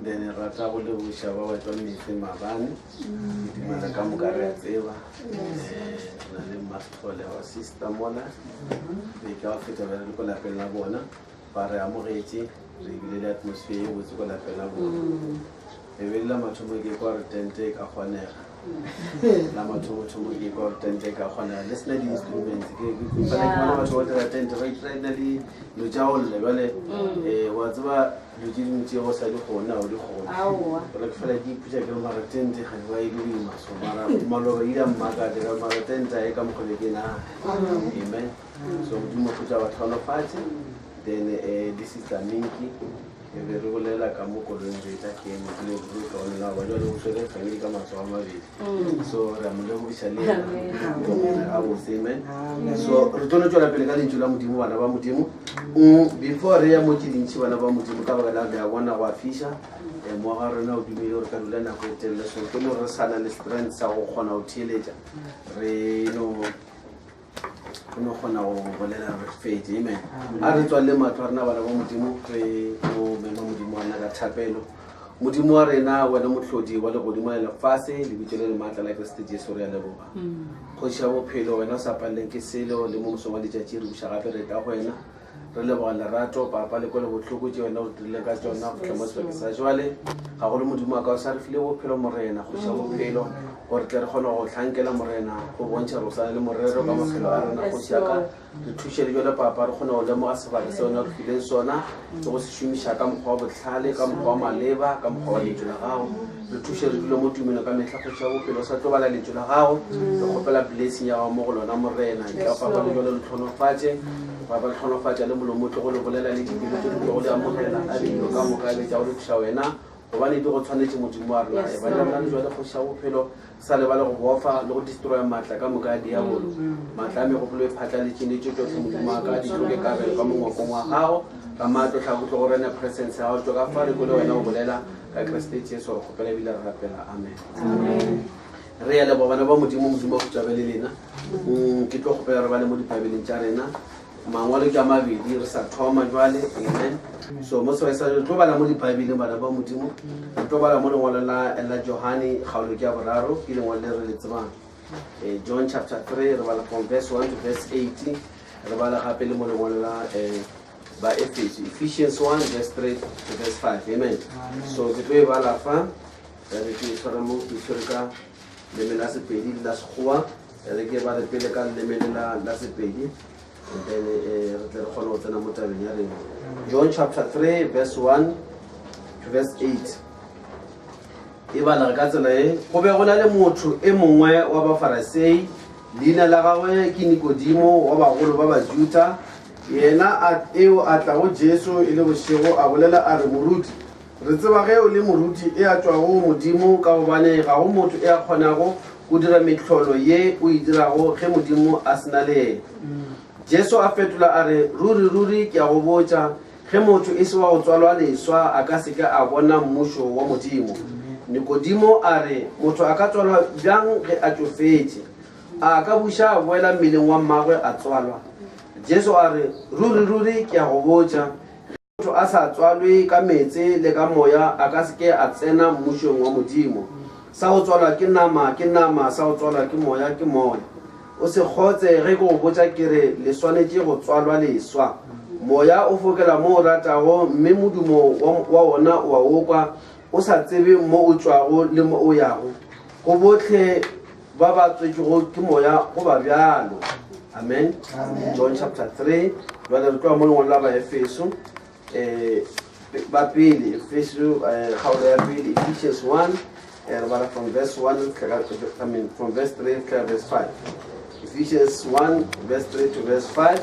Then rata go le busha ba ba tswa metsi mabane di mala ka mokare tseba na le masole wa sister mona be ka feta ba le ko la pela bona ba re amogetse re bile le atmosphere e botse ko la pela bona e be la mathomo ke kwa re tente ka kgonega la mathomo ke kwa re tente ka kgonega le sna di instruments ke ba le bona ba tswa tente right na di lo jaol le bale wa tsaba le dingwe tse go sa di gona o di gona re fela di putsa ke mara tente ga ba e di maso mara maloba ida mmaka de mara tente e ka mo ke na amen so di mo putsa ba tlhono fatse then this is the minki e be re bolela ka mo go reng re ta ke mo le go ka ona ba jwa le go sele family ka matso a mabedi so ra mo le go shale a bo amen so re tlo tswela pele ka dintšho la modimo bana ba modimo before re ya mo ke dintšhi bana ba modimo ka ba la ga bona go afisha mo ga rena o dumile re ka dula nako e telele so ke mo re sana le strength sa go kgona go theletša re no gona go bolela re fete amen a re tswa le matlo rena bana ba modimo re mo mema modimo wa nna ka thapelo modimo wa rena wena motlhodi wa le godimo le fase le bitse le matla la Kristo Jesu re ya leboga go sha bophelo wena o sa paleng ke selo le mo mosong wa ditšatši re buša gape re ka go wena re leboga lerato papa le ko le botlhoko tše wena o dirile ka tsona go tlhama sebaka sa jwale ga go le modimo wa ka o sa re file bophelo morena go sha bophelo gore tle re kgone go tlhankela morena go bontšha re sana le morero ka maphelo a rena go siaka re thuše le jale papa re kgone go lemoga sebaka se wena re fileng sona le go se šomiša ka mokgwa wa botlhale ka mokgwa wa maleba ka mokgwa wa letšo la gago re thuše re dule mo tumelo ka metlha go sha bophelo o sa tlo bala letšo la gago re kgopela blessing ya gago mo go lona morena ka papa le jale le tlhonofatše papa le tlhonofatša le molomo tlo go le bolela le dipelo tse di go le amogela a dilo ka moka le tša go le thuša wena gobane di go tshwanetse modimo wa rena e ba le rena le jwale go sha bophelo sa le ba le go bofa le go destroya matla ka moka a diabolo matla a megopolo e phatlaletšeng le tše tsotlhe modimo wa ka di tloke kabelo ka mongwakong wa gago ka matlo tlhako tlo go rena presence ya gago tlo ka fa re kole wena o bolela ka Kriste Jesu re kgopela ebile re rapela amen re ya lebo bana ba modimo modimo go tšabe le lena ke tlo kgopela re ba le mo diphabeleng tša rena mangwalo ke a mabedi re sa thoma jwale amen so mo se sa tlo bala mo diphabeleng bana ba modimo re tlo bala mo lengwalo la Johane kgaolo ke ya boraro ke lengwalo le re le tsebang John chapter 3 re bala from verse 1 to verse 18 re bala gape le mo lengwalo la ba Ephesians 1 verse 3 to verse 5 amen so ke tlo e bala fa re ke tsara mo ke tshereka le mena se pedi la sekgowa re ke ba le pele ka le mena la se pedi and then re tle re kgone go tsena mo tabeng ya rena John chapter 3 verse 1 to verse 8 e bala ka tsela e go be go na le motho e mongwe wa bafarisei leina la gagwe ke Nikodimo wa bagolo ba Bajuda yena a tla go Jesu e le bošego a bolela a re moruti re tseba ge o le moruti e a tswa go modimo ka gobane ga go motho e a kgonago go dira metlholo ye o e dirago ge modimo a sena le ena Jesu a fetola a re ruri ke a go botša ge motho e se wa go tswalwa leswa a ka seke a bona mmušo wa modimo Nikodimo a re motho a ka tswalwa bjang ge a tsofetše a ka buša a boela mmeleng wa mmagwe a tswalwa Jesu a re ruri ke a go botša motho a sa tswalwe ka metse le ka moya a ka seke a tsena mmušong wa modimo sa go tswalwa ke nama sa go tswalwa ke moya o se kgotse ge go botsa kere le swanetse go tswalwa leswa moya o fokela mo o ratago mme modumo wa ona wa okwa o sa tsebe mo o tswago le mo o yago go botlhe ba ba tswetšego ke moya go ba bjalo. Amen. John chapter 3 jwale re tloa mo lengwalo la baefeso ba pele Efeso kgaolo ya pele Ephesians 1 from verse 1 from verse 3 to verse 5. Ephesians 1 verse 3 to verse 5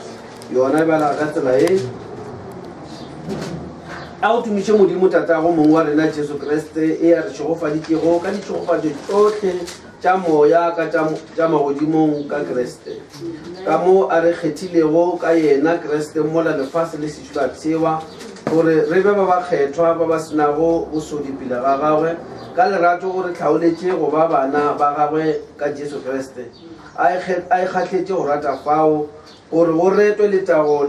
yona bala ka tsela e a o tumiše modimo tatago mongwe wa rena Jesu Kriste e a re tšhogofaditšego ka ditšhogofatšo tsotlhe tša moya ka tša magodimong ka Kriste ka mo a re kgethilego ka yena Kriste mola lefase le sešula tšewa gore re be ba ba kgethwa ba ba senago bosodi pele ga gagwe ka lerato gore tlhaoletše go ba bana ba gagwe ka Jesu Kriste a ikgatletše go rata fao gore go retwe letago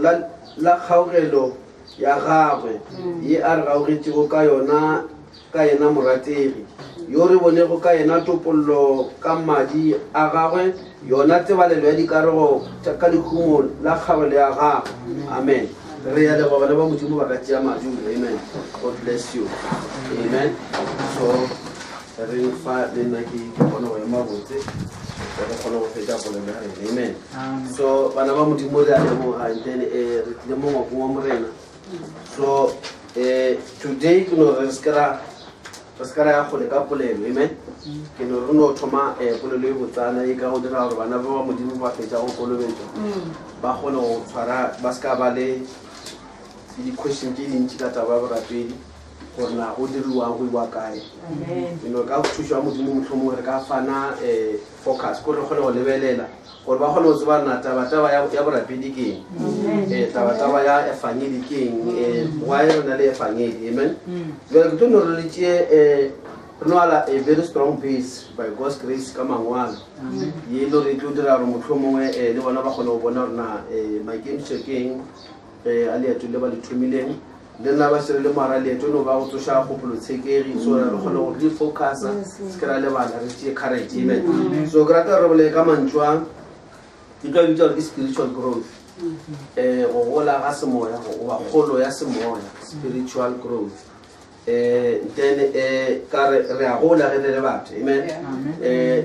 la kgaogelo ya gagwe ye a re gaogetšego ka yena morategi yo re bonego ka yena topollo ka madi a gagwe yona tsebalelo ya dikarego ka lekhumo la kgaogelo ya gagwe. Amen. Re ya lego bana ba modimo ba ka tšea madi. Amen. God bless you. Amen. So re fa le nna ke kgone go ema botse re kgone go fetša polelo ya rena. Amen. So bana ba modimo re a lemoga and then re tlile mo ngwakong wa morena. So today ke no re skara ya gole ka polelo. Amen. Ke no re no thoma polelo e botsana e ka go dira gore bana ba modimo ba fetša go kolobetša ba kgone go tshwara ba ska ba le di-question tše dintši ka taba ya borapedi gore na go diriwang go iwa kae. Ka go thuša modimo mohlomongwe re ka fana focus kore re kgone go lebelela gore ba kgone go tseba na taba ya borapedi ke eng taba ya efangedi ke eng why re na le efangedi. Amen. Jale ke tlo no re le tšee re no ala a very strong base by God's grace ka mangwalo ye lo re tlo dira gore mohlomongwe le bona ba kgone go bona gore na maikemišo ke eng a leeto le ba le thomileng le nna ba šere le mara leeto no ba go tsoša kgopolo tshekegi so re kgone go re focusa se ke ra lebala re tšee courage. Amen. So ke rata re bole ka mantšwa ke tlo bitša gore ke spiritual growth go gola ga semoya goba kgolo ya semoya spiritual growth. Then ka re a gola ge le batho. Amen.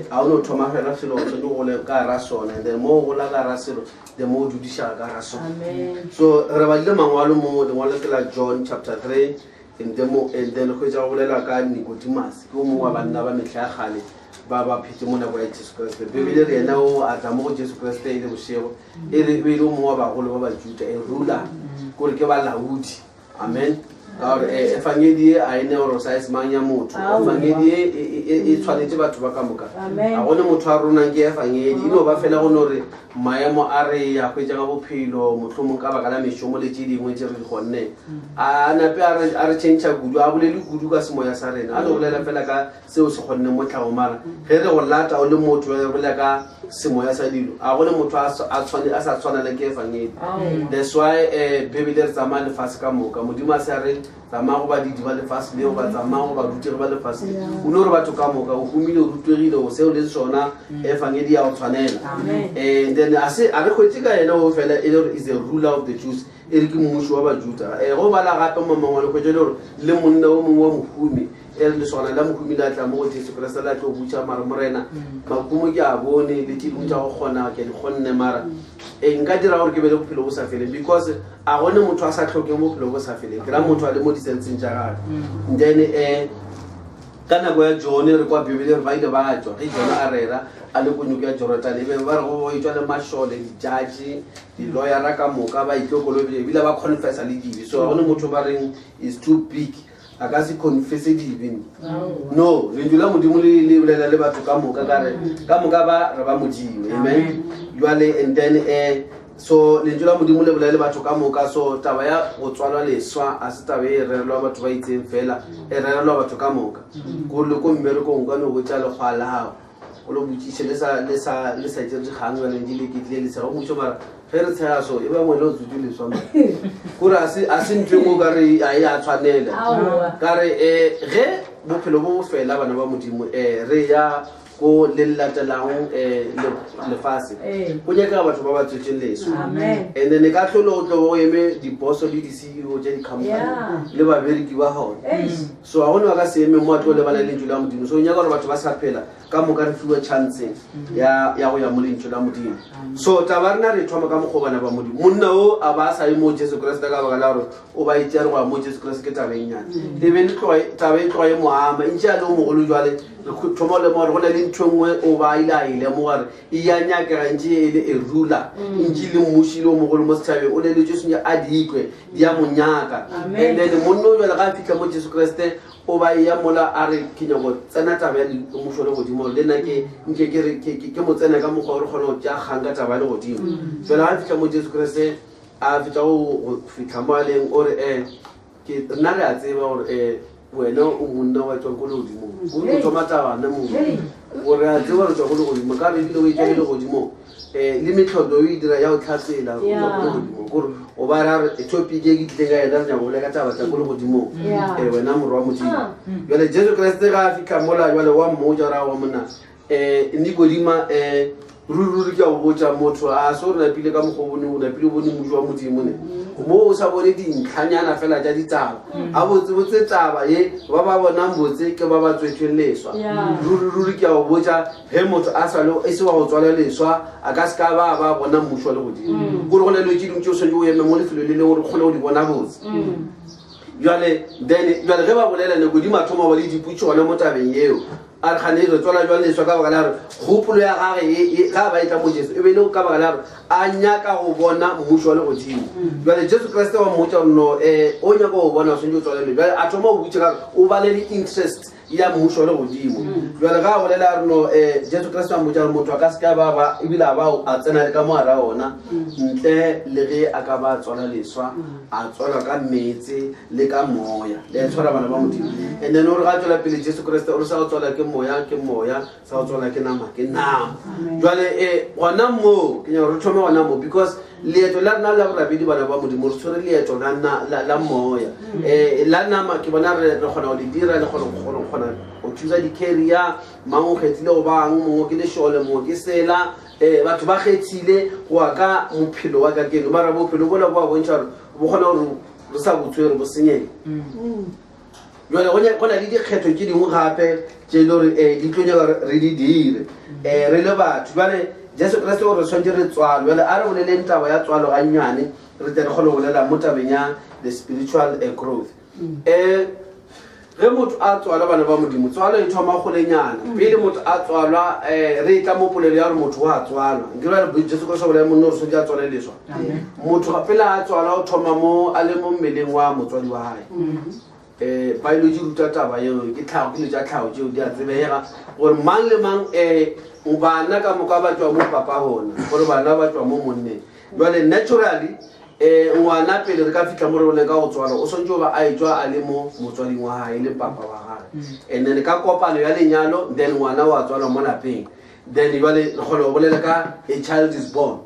a o no thoma fela selo go tsene go le ka ra sona and then mo go la ka ra selo the mo judicial ka ra sona. So re ba le mangwalo mo le ngwalo ke la John chapter 3 and then go ja go lela ka Nicodemus ke mo wa banna ba metla gale ba phetse mo nako ya Jesu Kriste. Bibele re ena o a tla mo Jesu Kriste ile go shego e re be le mo wa ba golo ba Juda e ruler gore ke ba laudi. Amen. Efangedi a ene o rosa ismanya motho efangedi e tshwanetse batho ba ka moka a gone motho a rona ke efangedi ino ba fela go nore maemo a re ya kwetsa ka bophelo mohlomong ka baka la meshomo le tše dingwe tše re di gonne a nape a re change kudu a bolele kudu ka semoya sa rena a no bolela fela ka seo se gonne mo tlhago mara ge re go lata o le motho ya bolela ka semoya sa dilo a gone motho a sa tshwana le ke efangedi. That's why Bibele re tsamaya lefase ka moka modimo a se re tsamaya go ba didi ba lefase leo ba tsamaya go ba rutegi ba lefase o ne gore batho ka moka o humile o rutwegile o seo le sona efangedi ya go tshwanela. Then a re kgwetse ka ena o fela e le gore is a ruler of the Jews e re ke mmušo wa bajuda go bala gape mo mangwe le kgwetse le gore le monna o mongwe wa mohumi e re le sona la mohumi la tla mo go Jesu Kriste la tlo butša mara morena makumo ke a bone le tšedimo tša go kgona ke di kgonne mara nka dira gore ke be le bophelo bo sa feleng because a gone motho a sa tlhokeng bophelo bo sa feleng ke ra motho a le mo disenseng tša gage. Then ka nako ya John re kwa Bibele re ba ile ba tswa ge John a rera a le ko nyuko ya Jordan e be ba re go itswa le mashole di-judge di-lawyer ka moka ba itlokolobile ebile ba confessa le dibe so gone motho ba reng is too big a ka se confesse dibe no lentswe la modimo le bolela le batho ka moka ba re ba modimo. Amen. Jwale and then so lentswe la modimo le bolela le batho ka moka so taba ya go tswalwa leswa a se taba e rerelwa batho ba itseng fela e rerelwa batho ka moka go le ko mmerekong ka no go tša lekgwa la gago o lo botšiše le sa tšere dikgang ba leng di le ketlile le sa go motho mara ge re tshega so e ba ngwe le o tsutse leswa ma kore a se ntwe mo ka re a e a tshwanela ka re ge bophelo bo fela bana ba modimo re ya ko le latelang lefase go nyaka batho ba ba tswetseng leso and then ka tlholo o tlo o eme diboso le di-CEO tsa di-company le babereki ba gone so ga gone ba ka se eme mo a tlo lebala lentso la modimo so o nyaka gore batho ba sa phela ka moka re fiwa chance ya go ya mo lentso la modimo so taba rena re thoma ka mokgobana ba modimo monna o a ba sa ye mo jesu kreste ka baka la gore o ba itse re go ya mo jesu kreste ke taba e nyane ebe taba e tloga e moama ntse a le o mogolo jwale re thoma le mo gore go na le ntho nngwe o ba ile a ile mo gore e ya nyakega ntse e le e rula ntse le mmušile o mogolo mo setšhabeng o le le jesu a dikwe di ya monyaka and then monna o jwale ga a fitlha mo jesu kreste o ba ya mola a re ke nyako tsena taba ya mošo le godimo le nna ke mo tsena ka mokgwa gore kgone go tša kgang ka taba ya le godimo fela ga fitlha mo jesu kreste a fitlha go fitlha mo a leng o re nna re a tseba gore wena o monna wa tswang ko le godimo o thoma tabana mo gore a tseba re tswa ko le godimo ka re ebile o ikele le godimo le metlhodo o e dira ya go tlhatsela go tswa ko le godimo kore o ba ra re topic e ke tlile ka ena re nyako le ka taba tsa ko le godimo wena morwa wa modimo jale jesu kreste ga a fitlha mola jale wa mmotsa ra wa monna nikodima ruri ke a go botsa motho a se o re napile ka mokgobone o napile o bone mošo wa modimo ne mo o sa bone dintlhanyana fela tša ditaba a botsebotse taba ye ba ba bonang botse ke ba ba tswetsweng leswa ruri ke a go botsa ge motho a e se wa go tswala leswa a ka se ka ba bonang mošo wa le godimo kore go na le tše dingwe tše o swantse o eme mo lefelo le leng gore kgone go di bona botse jale ge ba bolela Nikodimo a thoma ba le diputso gona mo tabeng eo a re gane re tswala jwa leswa ka baka la gore kgopolo ya gage ga ba etla mo jesu e be le ka baka la gore a nyaka go bona mmušo wa le godimo jale jesu kreste wa mmotsa gore no o nyaka go bona o swantse o tswalele jale a thoma go butse ka o ba le di-interest ya mmušo wa le godimo jale ga a bolela a re no jesu kreste wa mmotsa gore motho a ka se ka ba ebile a ba a tsena le ka mo gara ona ntle le ge a ka ba tswala leswa a tswalwa ka metse le ka moya le a tshwara bana ba modimo and then o re ga tswela pele jesu kreste o re sa go tswala ke moya sa go tswala ke nama jale gona mo ke nyaka re thome gona mo because leeto la rena la borabedi bana ba modimo re tshwere leeto la moya la nama ke bona re kgona go le dira le kgona go thusa di-carrier mang o kgethile go bang mongwe ke lešole mongwe ke sela batho ba kgethile go ya ka mophelo wa ka keno mara bophelo bola bo a bontšha gore bo kgona gore re sa botswere bo senyele jale go na le dikgetho tse dingwe gape tse e le gore di tlo nyaka re di dire re le batho jale jesu kreste gore re tshwanetse re tswalo jale a re boleleng taba ya tswalo ga nnyane re tle re kgone go bolela mo tabeng ya the spiritual growth ge motho a tswalwa bana ba modimo tswalo e thoma golenyana pele motho a tswalwa re tla mo polelo ya gore motho o a tswalwa nkere jesu kriste bolela monna gore tshwanetse a tswale leswa motho pele a tswalwa o thoma mo a le mo mmeleng wa motswadi wa gae biology ruta taba eo ke dilo tša tlhago tšeo di a tsebega gore mang le mang bana ka moka ba tswa mo papa gona gore bana ba tswa mo monneng jale naturally ngwana pele re ka fitlha mo re boleng ka go tswala o swantse o ba a etswa a le mo motswading wa gae le papa wa gage and then ka kopano ya lenyalo then ngwana wa tswalwa mo lapeng then jale re kgone go bolela ka a child is born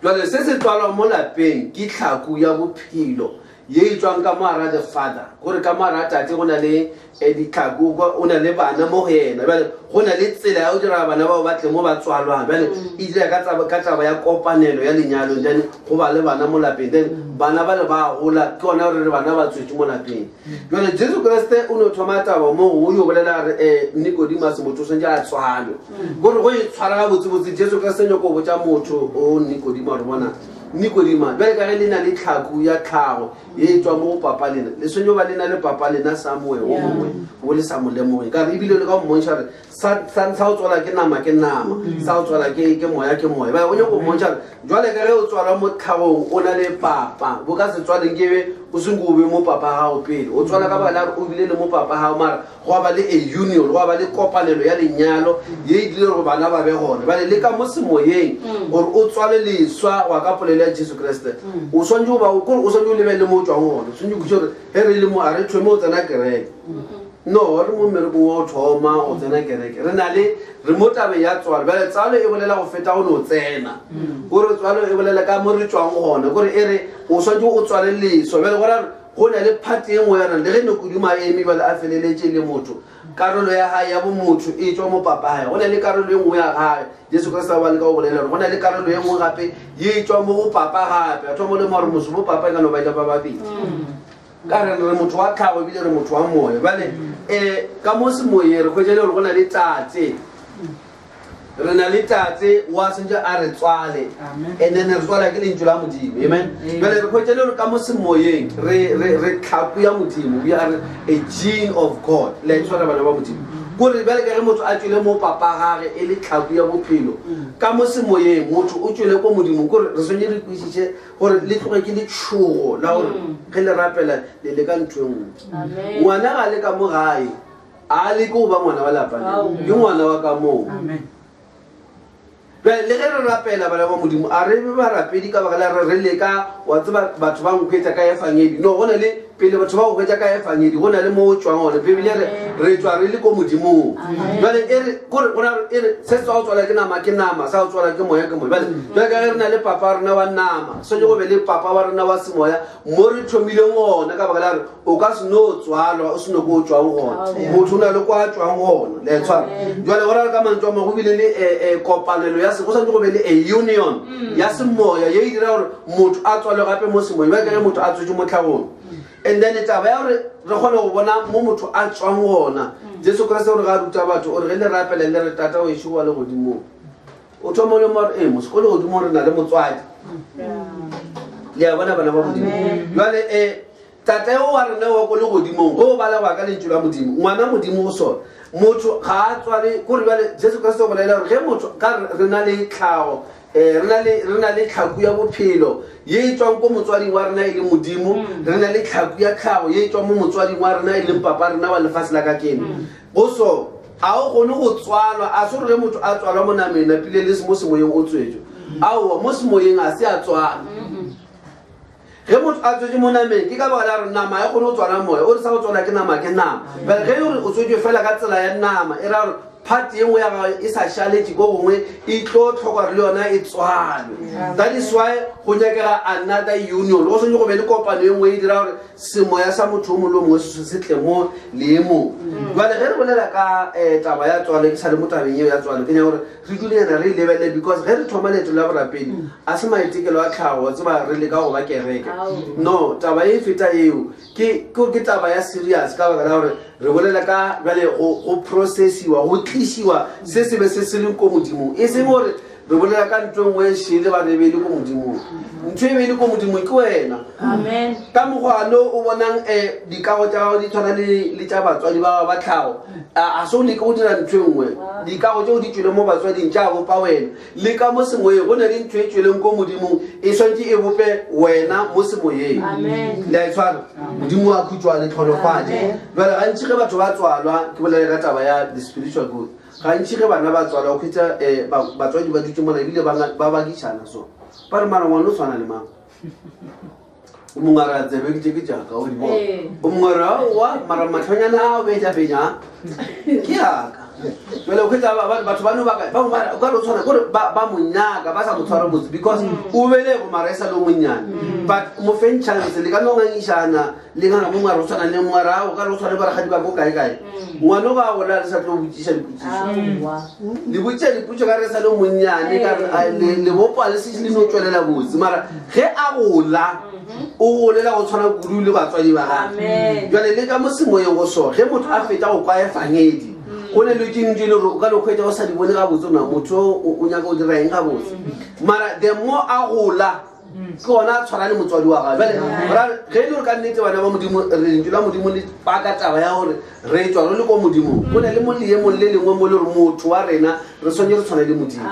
jale se se tswalwa mo lapeng ke tlhako ya bophelo ye e tswang ka moara the father gore ka moara tate go na le ditlhako o na le bana mo go ena jale go na le tsela ya o dira bana ba o batle mo ba tswalwang jale e dira ka taba ya kopanelo ya lenyalo then go ba le bana mo lapeng then bana ba le ba gola ke gona gore re bana ba tswetse mo lapeng jale jesu kreste o ne o thoma taba mo o yo bolela re Nicodemus motho o swantse a tswalwe gore go e tshwara ga botsebotse jesu kreste nyako o botsa motho o Nicodemus re bona Nikodima jale ka ge le na le tlhako ya tlhago ye e tswa mo papa lena le swantse ba le na le papa lena samoe o mongwe o le sa mo lemoge ka re ebile le ka mmontšha re sa go tswala ke nama sa go tswala ke moya ba o nyako mmontšha re jale ka ge o tswala mo tlhagong o na le papa bo ka se tswaleng kebe o senke o be mo papa gago pele o tswala ka baka la o bile le mo papa gago mara go ba le a union go ba le kopanelo ya lenyalo ye e dile gore bana ba be gone bale le ka mo semoyeng gore o tswale leswa wa ka polelo ya jesu kreste o swantse o lebelele mo o tswang gone o swantse o kuse gore ge re le mo a re thome o tsena kereke no re mo mmerekong wa o thoma o tsena kereke re mo tabeng ya tswalo bale tsalo e bolela go feta go ne o tsena gore tswalo e bolela ka mo re tswang gone gore e re o swantse o tswale leswa bale gore go na le phate e nngwe yana le ge Nikodimo a eme bale a feleletse le motho karolo ya hae ya bomotho e tswa mo papa hae go na le karolo e nngwe ya hae Jesu Kriste ba le ka go bolela go na le karolo e nngwe gape ye tswa mo go papa gape a tswa mo le maro moso mo papa ka no ba ba babedi ka re motho wa tlhago bile re motho wa moya bale ka mo se moye re khwetjele go na le tatse re na le tatse wa sentse a re tswale and then re tswala ke lentswe la modimo amen bale re khwetjele ka mo se moyeng re tlhapu ya modimo we are a gene of God le tswala bana ba modimo gore bale ka re motho a tswile mo papa gage e le tlhapu ya bophelo ka mo se moyeng motho o tswile ko modimo gore re sonye re kwishitse gore le tloge ke le tshogo la gore ge le rapela le le ka ntweng ngwana ga le ka mo gae a le go ba ngwana wa lapa ke ngwana wa ka mo amen le ge re rapela bana ba modimo a re be ba rapedi ka baka re le ka wa tseba batho ba nkwetsa ka efangedi no gona le pele batho ba go kwetsa ka efangedi gona le mo tswang gone bibele re tswa re le ko modimo bale ere gore gona ere se tswa tswala ke nama sa tswala ke moya bale ka re na le papa rena wa nama so go be le papa wa rena wa semoya mo re thomile ngona ka baka re o ka se no tswalwa o se no go tswang gone motho na le kwa tswang gone le tswa jwale gora ka mantswa mo go bile le kopanelo ya se go sa go be le a union ya semoya ye dira gore motho a tswale gape mo semoya ba ka re motho a tswe mo tlhagong and then it's about re gone go bona mo motho a tswang gona Jesu Kriste o re ga ruta batho o re le rapela le re tata o e shwa le godimo o thoma le mo mo se go le godimo re na le motswadi le ya bona bana ba godimo jwale tata o wa rena wa go le godimo go ba la ba ka lentswe la modimo ngwana modimo o sona motho ga a tswale gore bale Jesu Kriste o bolela gore ge motho ka re na le tlhago re na le tlhaku ya bophelo ye tswang ko motswading wa rena e le modimo re na le tlhaku ya tlhago ye tswang mo motswading wa rena e le papa rena wa lefatshe la ka kene go so a o gone go tswalwa a so re motho a tswalwa mo nameng a pile le mo semoyeng o tswetjo ao mo semoyeng a se a tswala ge motho a tswetse mo nameng ke ka baka la re nama ya gone go tswala moya o re sa go tswala ke nama bale ge o re o tswetswe fela ka tsela ya nama e ra gore part ye nngwe ya ga e sa šaletse ko gongwe e tlo tlhokwa re le yona e tswalwe that is why go nyakega another union go sone go be le kopano e nngwe e dira gore semoya sa motho o mo le mongwe se tle mo leemong jale ge re bolela ka taba ya tswalo ke sa le mo tabeng eo ya tswalo ke nya gore re dulenyana re lebelele because ge re thoma leeto la borapedi a se maetekelo a tlhago tseba re le ka go ba kereke no taba e feta eo ke taba ya serious ka baka la gore re bolela ka bale go processiwa go tlishiwa se se be se se leng ko modimo e seng gore re bolela ka ntwe nngwe shele ba rebele ko modimo ntwe e be le ko modimo ke wena amen ka mogwalo o bonang dikago tsa gago di tshwana le tsa batswadi ba ba tlhago a so le go dira ntwe nngwe dikago tse o di tswile mo batswading tsa go pa wena le ka mo sengwe go na le ntwe e tsweleng ko modimo e swantse e bope wena mo semoyeng amen le tswana modimo a khutswa le tlholofane bale ga ntse ge batho ba tswalwa ke bolela ka taba ya the spiritual good ga ntse ge bana ba tswalwa o khitsa batswadi ba dutse mona ebile ba bagishana so ba re mara ngwana o tshwana le mang o mongwe ra tsebe ke jaaka o di bona o mongwe ra wa mara matlhonyana a o betša ke yaka jale o khitsa batho bano ba ka re o tshwana kore ba monyaka ba sa mo tshwara botse because o bele go mara e sa le o monnyane but mo feng chance le ka no ngangišana le ngana mo ngwana o tshwana le ngwana o ka re o tshwane ba re gadi ba go kae ngwana ga o la le sa tlo botsiša dipotsišo le botsiša dipotso ka re sa le monnyane ka le bopa le se le no tswelela botse mara ge a gola o golela go tshwana kudu le batswadi ba gage jale le ka mo semoyeng go so ge motho a feta go kwa efangedi go ne le dingwe le gore o ka le kgwetsa o sa di bone ga botse ona motho o nyaka o dira eng ga botse mara the more a gola ke gona a tshwana le motswadi wa gae jale ge e le gore ka nnete bana ba modimo lentswe la modimo le paka taba ya gore re tswa re le ko modimo go ne le mo leemong le lengwe mo le gore motho wa rena re tshwanye re tshwana le modimo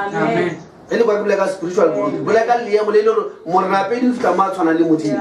e le kwa ke bolela ka spiritual good bolela ka leemo le e le gore morapedi o fitlha mo a tshwanang le modimo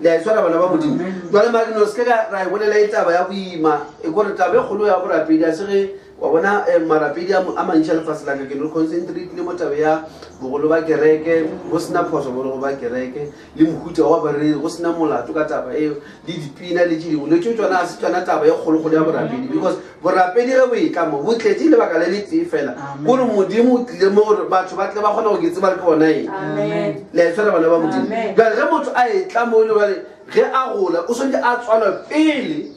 le a e tshwara bana ba modimo jale mara no se ke ra e bolela e taba ya boima e kore taba e kgolo ya borapedi a se ge wa bona marapedi a mantšha lefatshe la ka ke le concentrate le mo tabe ya bogolo ba kereke go sena phoso bogolo ba kereke le mohuta wa bareri go sena molato ka taba eo le dipina le tšedingwe le tšo tswana a se tswana taba e kgologolo ya borapedi because borapedi ge bo ikamo bo tletse lebaka le le tee fela kore modimo o tlile mo gore batho ba tle ba kgona go ke tseba le ke bona eng le a tshwara bana ba modimo jale ge motho a e tlamo le bale ge a gola o swantse a tswalwa pele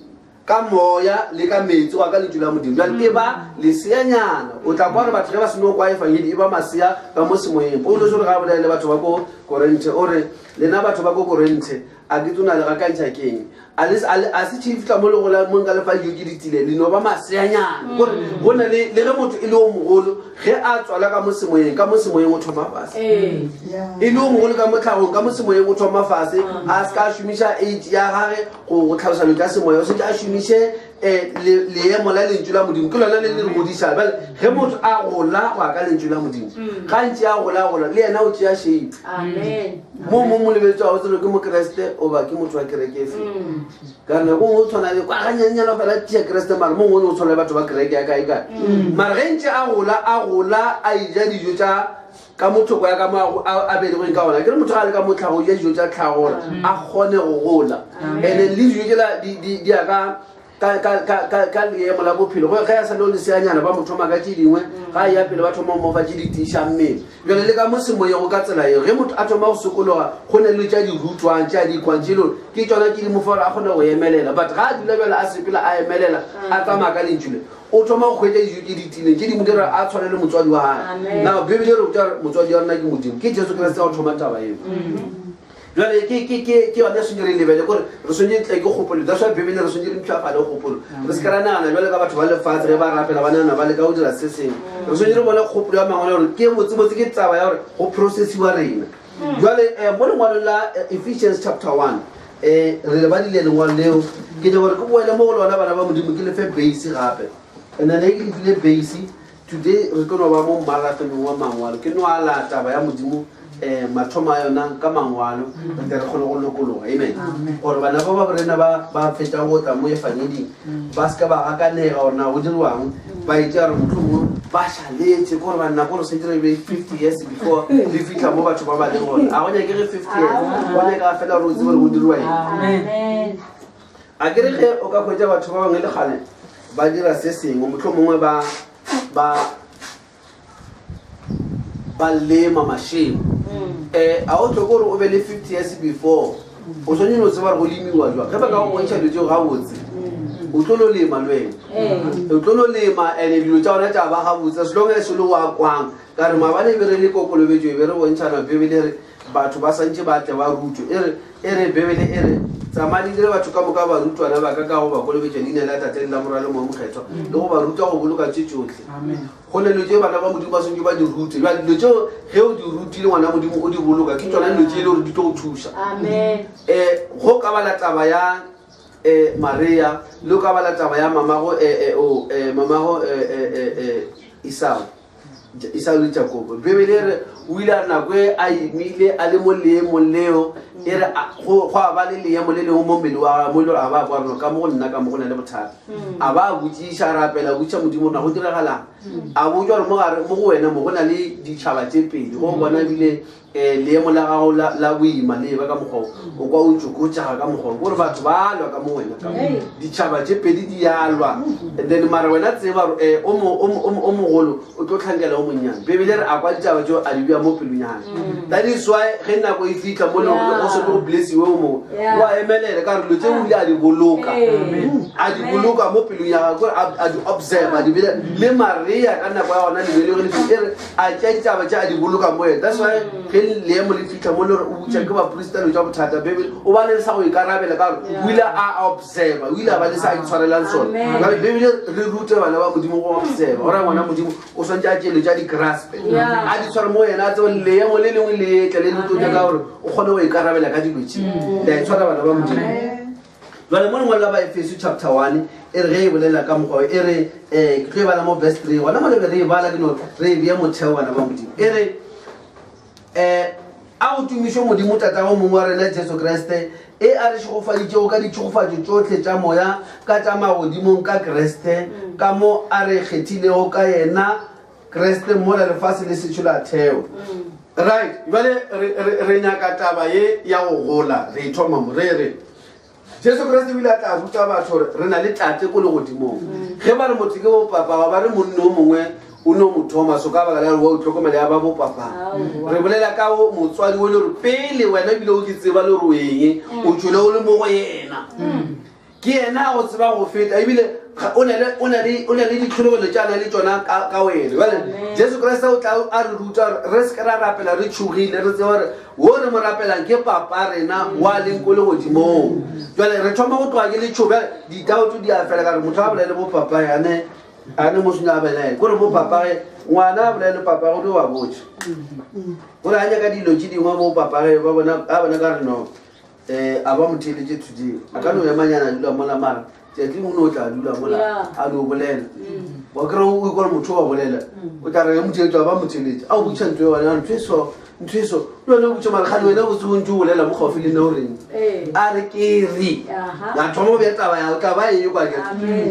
ka moya le ka metsi wa ka lentswe la modimo jwale e ba leseanyana o tla kwa re batho ge ba seno kwa efangedi e ba masea ka mo semoyeng paulo se re ga bolele batho ba ko korinthe o re lena batho ba ko korinthe a ke tsona le ga kantšha keng a se tšhifitla mo legola mo nka lefa dijo ke ditile leno ba maseanyana gore go na le ge motho e le o mogolo ge a tswala ka mo semoyeng o thoma fase e le o mogolo ka mo tlhagong ka mo semoyeng o thoma fase a se ka a šomiša age ya gage go tlhalosa lo ka semoya o setse a šomiše leemo la lentswe la modimo ke lona le le re godisa bale ge motho a gola go a ka lentswe la modimo gantši a gola le yena o tšea shape mo mo lebeletse wa botselo ke mokeresete o ba ke motho wa kereke efe ka nako ngwe o tshwana le kwa ganyanyana fela tia keresete mare mo ngwe o tshwana le batho ba kereke ya kae mare ge ntse a gola a ija dijo tša ka mothoko ya ka mo a belegweng ka ona ke re motho ga le ka motlhago o ja dijo tša tlhagora a kgone go gola and le dijo tsela di ya ka leemo la bophelo go ga ya sa le o leseanyana ba motho ma ka tše dingwe ga ya pele ba thoma mo fa tše di tiša mmele jale le ka mo semoyego ka tsela eo ge motho a thoma go sekologa go ne le tša dirutwang tša dikwantše lone ke tsona ke dimo fore a kgone go emelela but ga a dula bjale a sepela a emelela a tsamaya ka lentšhule o thoma go kgwetša dijo tše ditileng tše dingwe di re a tshwane le motswadi wa gae na bebele re botsa motswadi wa rena ke modimo ke jesu kriste go thoma taba eo jale ke yone swantse re lebele kore re swantse tle ke kgopolo that's why bebele re swantse re mpšhafale kgopolo re se ka ra nagana jale ka batho ba lefatshe ge ba rapela ba nagana ba le ka go dira se sengwe re swantse re bone kgopolo ya mangwale gore ke botsebotse ke taba ya gore go processiwa rena jale mo lengwalong la Ephesians chapter 1 re le badile lengwalo leo ke ne gore ke boele mo go lona bana ba modimo ke lefe base gape and then ke lefile base today re ke no ba mo marathoneng wa mangwalo ke no ala taba ya modimo mathoma yona ka mangwalo re kgone go lokologa amen gore bana ba ba borena ba fetsa go tla mo efangeding ba se ka ba akanega gore na go dirwang ba itse gore motlhongwe ba šaletse kore banna kore setse re be 50 years before le fitlha mo batho ba ba leng gone a go nyake ge 50 years go nyaka fela gore o tsebe gore go dirwa eng a kere ge o ka kgwetsa batho ba bangwe le gale ba dira se sengwe motlhomongwe ba lema mashimo a o tlhoko gore o be le 50 years before o tshwanetse o tseba re go lemiwa jwa ge ba ka go bontšha dilo tseo gabotse o tlo lo lema le wena o tlo lo lema and dilo tša gona tša ba gabotse selong e se le go akwang ka re maabane e be re le kokolobetso e be re bontšhana bebele re batho ba santse ba tle ba rutwe e re bebele e re tsamadile batho ka moka ba rutwana ba ka go ba kolobetša leina la tate le la moralo mo mokgethwa le go ba ruta go boloka tše tsotlhe go ne dilo tse bana ba modimo ba santse ba di rute dilo tseo ge o di rutile ngwana modimo o di boloka ke tsona dilo tse e le gore di tlo go thuša go ka bala taba ya Maria le ka bala taba ya mamago Isau le Jacob bebele re o ile a nako e a imile a le mo leemong leo e re go a ba le leemo le lengwe mo mmele wa mo ile a ba bua rona ka mo go nna ka mo go na le bothata a ba botsiša rapela botša modimo na go diragalang a botswa gore mo go wena mo go na le ditšhaba tse pedi go bona ebile leemo la gago la boima le ba ka mokgwa o kwa o tsokotšaga ka mokgwa gore batho ba lwa ka mo wena ka ditšhaba tse pedi di alwa and then mara wena tseba gore o mogolo o tlo tlhankela o monnyane bebele re a kwa ditšhaba tseo a di bea mo pelonyana that is why ge nako e fitlha mo go se go blessiwe o mongwe wa emelele ka re lo tse o ile a di boloka mo pelong ya gagwe a di observe di bile le Maria ka nako ya ona lebele re a tša ditšhaba tše a di boloka mo ena that's why leemo le fitlha mo le gore o butša ke baporista lo tša bothata bebele o ba le sa go ikarabela ka gore o ile a observe o ile a ba le sa itshwarelang sone jale bebele re rute bana ba modimo go observe gore ngwana modimo o swantse a tšelo tša di-graspe a di tshware mo wena a tsebe leemo le lengwe letle le letonya ka gore o kgone go ikarabela ka dilo tše le a itshwara bana ba modimo jale mo lengwalo la ba Efeso chapter 1 e re ge e bolela ka mokgwa e re ke tlo e bala mo verse 3 gona mo lebe re e bala ke no re e bea motheo bana ba modimo e re a o tumišo modimo tatago mongwe wa rena Jesu Kriste e a re tšhogofaditšego ka ditšhogofatšo tšotlhe tša moya ka tša magodimong ka Kriste ka mo a re kgethilego ka yena Kriste mola lefase le setšho la theo right jale re nyaka taba ye ya go gola re ithoma mo re Jesu Kriste o ile a tla ruta batho gore re na le tate ko legodimong ge ba re motho ke bopapa ba re monne o mongwe o no mothoma so ka baka la wa o tlhokomela ya ba bopapa re bolela ka motswadi o le gore pele wena ebile o ke tseba le gore o eng o tšwele o le mo go yena ke ena go tseba go feta ebile o ne le ditlhologelo tšana le tsona ka wena jale jesu kreste o tla a re ruta re se ke ra rapela re tšhogile re tseba gore wo re mo rapelang ke papa rena wa leng ko le godimong jale re thoma go tloga ke le tšhobe ditauto di a fela ka re motho a bolele bo papa ane mosonya a belae kore bo papage ngwana a bolele papage o di wa botse gore a nyaka dilo tse dingwe bo papage a bona ka re no a ba motheletše thudile a ka no emanyana a dula mola mara tšetli ngone o tla dula mola a no bolela wa kry o ikore motho wa bolela o tla re motheletše a ba motheletše a o botša ntho wana ntho eso lone o botša marekgane wena o tsebontse o bolela mo gaufi le nne o reng a re ke re ya thoma go bea taba ya ka ba e kwa ke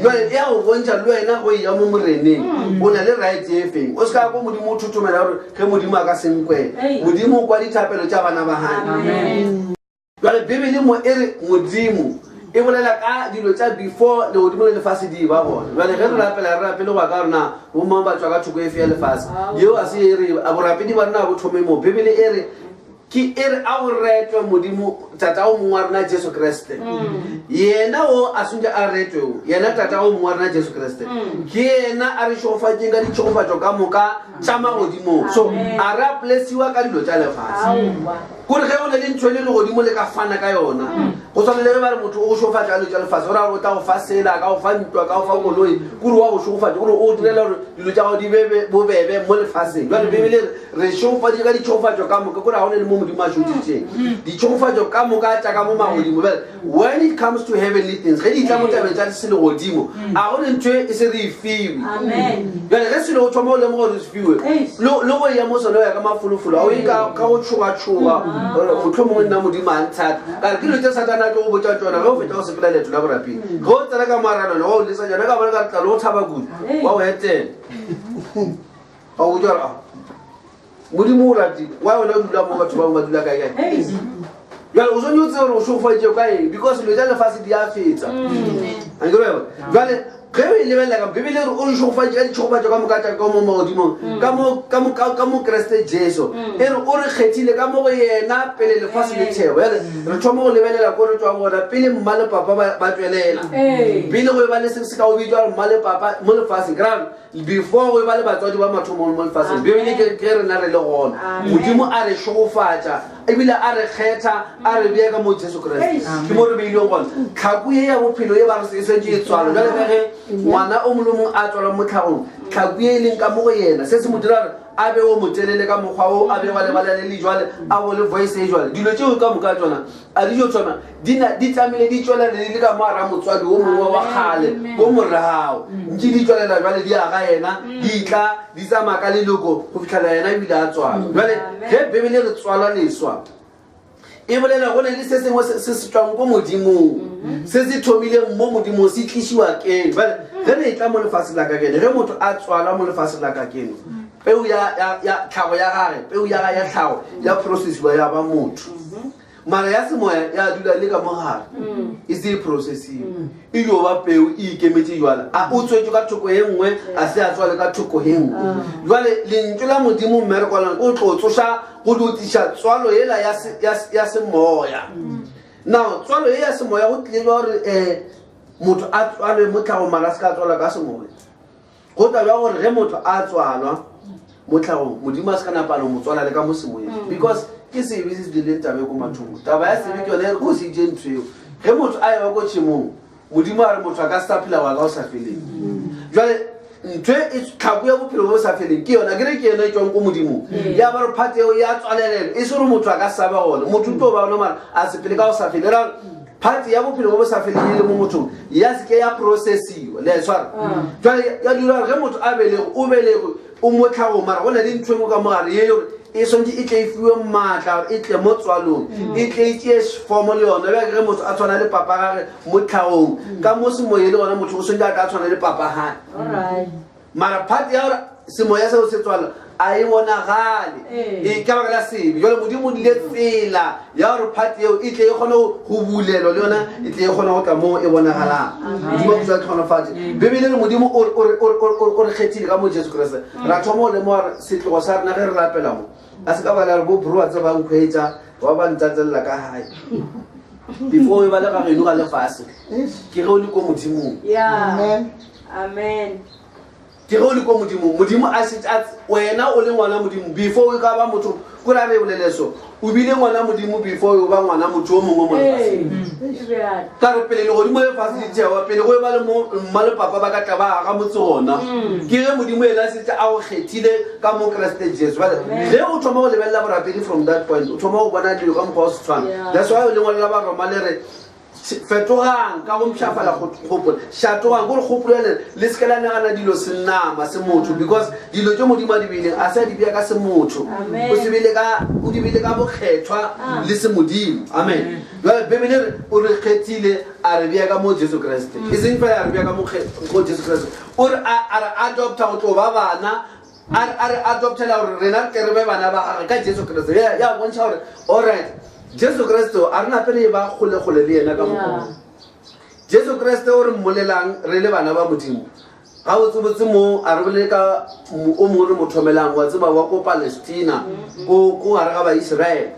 jale ya go bontšha le wena go ya mo moreneng o na le right e feng o se ka ko modimo o thothomela gore ge modimo a ka senkwe modimo o kwa dithapelo tša bana ba gane jale bibele mo e re modimo e bolela ka dilo tša before le godimo le lefase di ba bona jale ge re rapele go ka rona bomang ba tswa ka thoko e fe ya lefase yeo a se e re a borapedi ba rona a bo thome mo bibele e re a go retwe modimo tata o mongwe wa rona jesu kreste yena o a swantse a retweo yena tata o mongwe wa rona jesu kreste ke yena a re tšhogofatšeng ka ditšhogofatšo ka moka tša magodimong so a re a plesiwa ka dilo tša lefase kore ge o ne le ntho le legodimo le ka fana ka yona go tshwana le ge ba re motho o go šogofatša dilo tša lefase gore o tla go fa sela ka go fa ntwa ka go fa koloi kore wa go šogofatša gore o direla gore dilo tša go di bobebe mo lefaseng jale bebele re šogofatše ka ditšhogofatšo ka moka kore ga one le mo modimo a šotitšeng ditšhogofatšo ka moka tša ka mo magodimo when it comes to heavenly things ge di tla mo tabeng tša se legodimo a gone ntho e se re e fiwe jale ge selo o thoma o lemo gore se fiwe le go ya mo sone o ya ka mafolofolo a o e ka go tšhogatšhoga motho mongwe nna modimo a ntshata kare ke dilo tse satana tlo go botsa tsona ge o feta go sepela leeto la borapeng ge o tsena ka moaranone wa o lesa jana ka bona ka re tlalo o thaba kudu wa go etela a o jara modimo o ratile wa yona o dula mo batho bangwe ba dula kaekae jale o sone o tse gore o šogofatše ka eng because dilo tša lefase di a fetsa ankere jale ge o e lebelela ka bibele re o šogofatše ka ditšhogofatšo ka moka tša ka mo magodimong ka mo kreste jesu e re o re kgethile ka mo go yena pele lefase le thego ere re thoma go lebelela ko re tswa gona pele mma le papa ba tswelela pele go e ba le se se ka o bitswa gore mma le papa mo lefaseng kra before go e ba le batswadi ba mathomong mo lefaseng bibele ke rena re le gona modimo a re šogofatša ebile a re kgetha a re bea ka mo jesu kreste ke mo re beileng gona tlhako ye ya bophelo ye ba re sentse e tswalo jale kage ngwana o molomong a tswalwang mo tlhagong tlhako ye e leng ka mo go yena se se mo dira gore a be o motelele ka mokgwa o a be wa lebala le le jwale a bo le voice e jwale dilo tseo ka moka tsona a dijo tsona di tlamehile di tswelele di le ka mo ara motswadi o mongwe wa kgale ko morago ntse di tswelela jwale di aga yena di tla di tsamaya ka leloko go fitlhela yena ebile a tswala jwale ge bebele re tswala leswa e bolela go ne le se sengwe se se tswang ko modimong se se thomileng mo modimong se tlišiwa keno jale ge re e tla mo lefatshe la ka kene ge motho a tswala mo lefatshe la ka keno peu ya tlhago ya gage peu ya ga ya tlhago ya processiwa ya ba motho mara ya semoya ya dula le ka mogare e se e processiwe e dio ba peu e ikemetse jwala a o tswetse ka thoko e nngwe a se a tswale ka thoko e nngwe jwale lentswe la modimo mmerekolana o tlo tsoša go dutiša tswalo ela ya semoya now tswalo e ya semoya go tlile jwa gore motho a tswalwe mo tlhago mara a se ka tswala ka semoya go tla jwa gore ge motho a tswalwa mo tlhagong modimo a se ka napalo mo tswala le ka mo semoyeng because ke sebe se se dileng tabe ko mathong taba ya sebe ke yone e go se ije ntho eo ge motho a ewa ko tšhemong modimo a re motho a ka se taphela wa ka o sa feleng jwale ntho e tlhako ya bophelo bo sa feleng ke yona ke re ke yona e tswang ko modimong ya ba re phate eo ya tswalelela e se gore motho a ka saba gona motho o tlo ba ona mara a sepele ka o sa fele ra phate ya bophelo bo bo sa feleng le mo mothong ya seke ya processiwa le swara jwale ya dira ge motho a belego o belego o mo tlhago mara go na le ntho engwe ka mogare ye yore e swantse e tle e fiwe maatla e tle mo tswalong e tle e tšee fomo le yona bjake ge motho a tshwana le papa gage mo tlhagong ka mo semoye le gona motho o swantse a ka tshwana le papa gage mara phate ya gore semoya seo se tswala a e bonagale e ka baka la sebe jale modimo dile tsela ya gore phate eo e tle e kgone go bulelwa le yona e tle e kgone go tla mo e bonagalang modimo kusa tlhonofatse bebele re modimo o re kgethile ka mo jesu kreste ra thoma o lemo gore setlogo sa rena ge re rapela mo a se ka bala re bo broa tse ba nkgwetsa ba ba ntsatselela ka gae before ba le ga geno ga le fase ke ge o le ko modimong Amen. ke ge o le ko modimong modimo a se wena o le ngwana modimo before o ka ba motho ko ra re bolele so o bile ngwana modimo before o ba ngwana motho o mongwe mo lefatsheng ka re pele le godimo le fase di tšewa pele go e ba le mma le papa ba ka tla ba aga motse gona ke ge modimo ena setse a o kgethile ka mo keresete jesu bale ge o thoma go lebelela borapedi from that point o thoma go bona dilo ka mokgwa o se tshwana that's why o le ngwalela ba roma le re fetogang ka go mpšhafala kgopolo šatogang kore kgopolo ene le se ke la negana dilo se nnama se motho because dilo tse modimo a di beileng a se a di bea ka se motho o di beile ka bokgethwa le se modimo amen bebele o re kgethile a re bea ka mo jesu kreste e seng fela a re bea ka mo jesu kreste o re a re adopta go tlo ba bana a re adoptela gore rena ke re be bana ba gage ka jesu kreste ya bontšha gore allright jesu kreste a re napele ba kgole-kgole le yena ka mokgwa jesu kreste o re mmolelang re le bana ba modimo ga botsebotse mo a re bolele ka o mongwe re mo thomelang wa tseba wa ko palestina ko gare ga baiseraele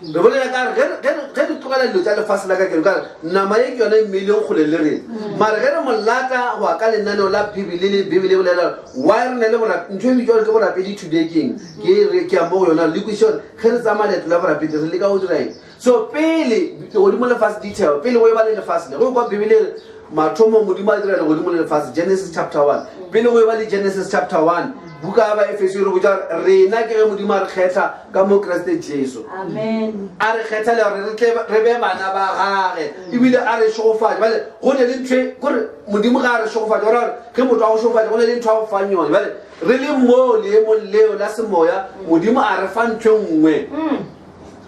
re bolela ka re ge di tlogela dilo tsa lefase la ka kere kare nama ye ke yona emeileng kgole le rena mare ge re molata go ya ka lenaneo la bibele bolela why re ne le ntho e bitswa ke borapedi today keng ke a mo go yona le kwišore ge re tsama leeto la borapedi re le ka go diraeng so pele godimo lefase detail pele go e ba le lefase le go kwa bibele mathomo modimo a direla godimo le lefase Genesis chapter 1 pele go e ba le Genesis chapter 1 buka ba Efeso re botsa rena ke ge modimo a re kgetha ka mo Kriste Jesu amen a re kgetha le re be bana ba gage ebile a re shogofatsa bale go ne le ntwe gore modimo ga a re shogofatsa gore ge motho a go shogofatsa go ne le ntho a go fang yone bale re le mo le mo leo la semoya modimo a re fa ntho nngwe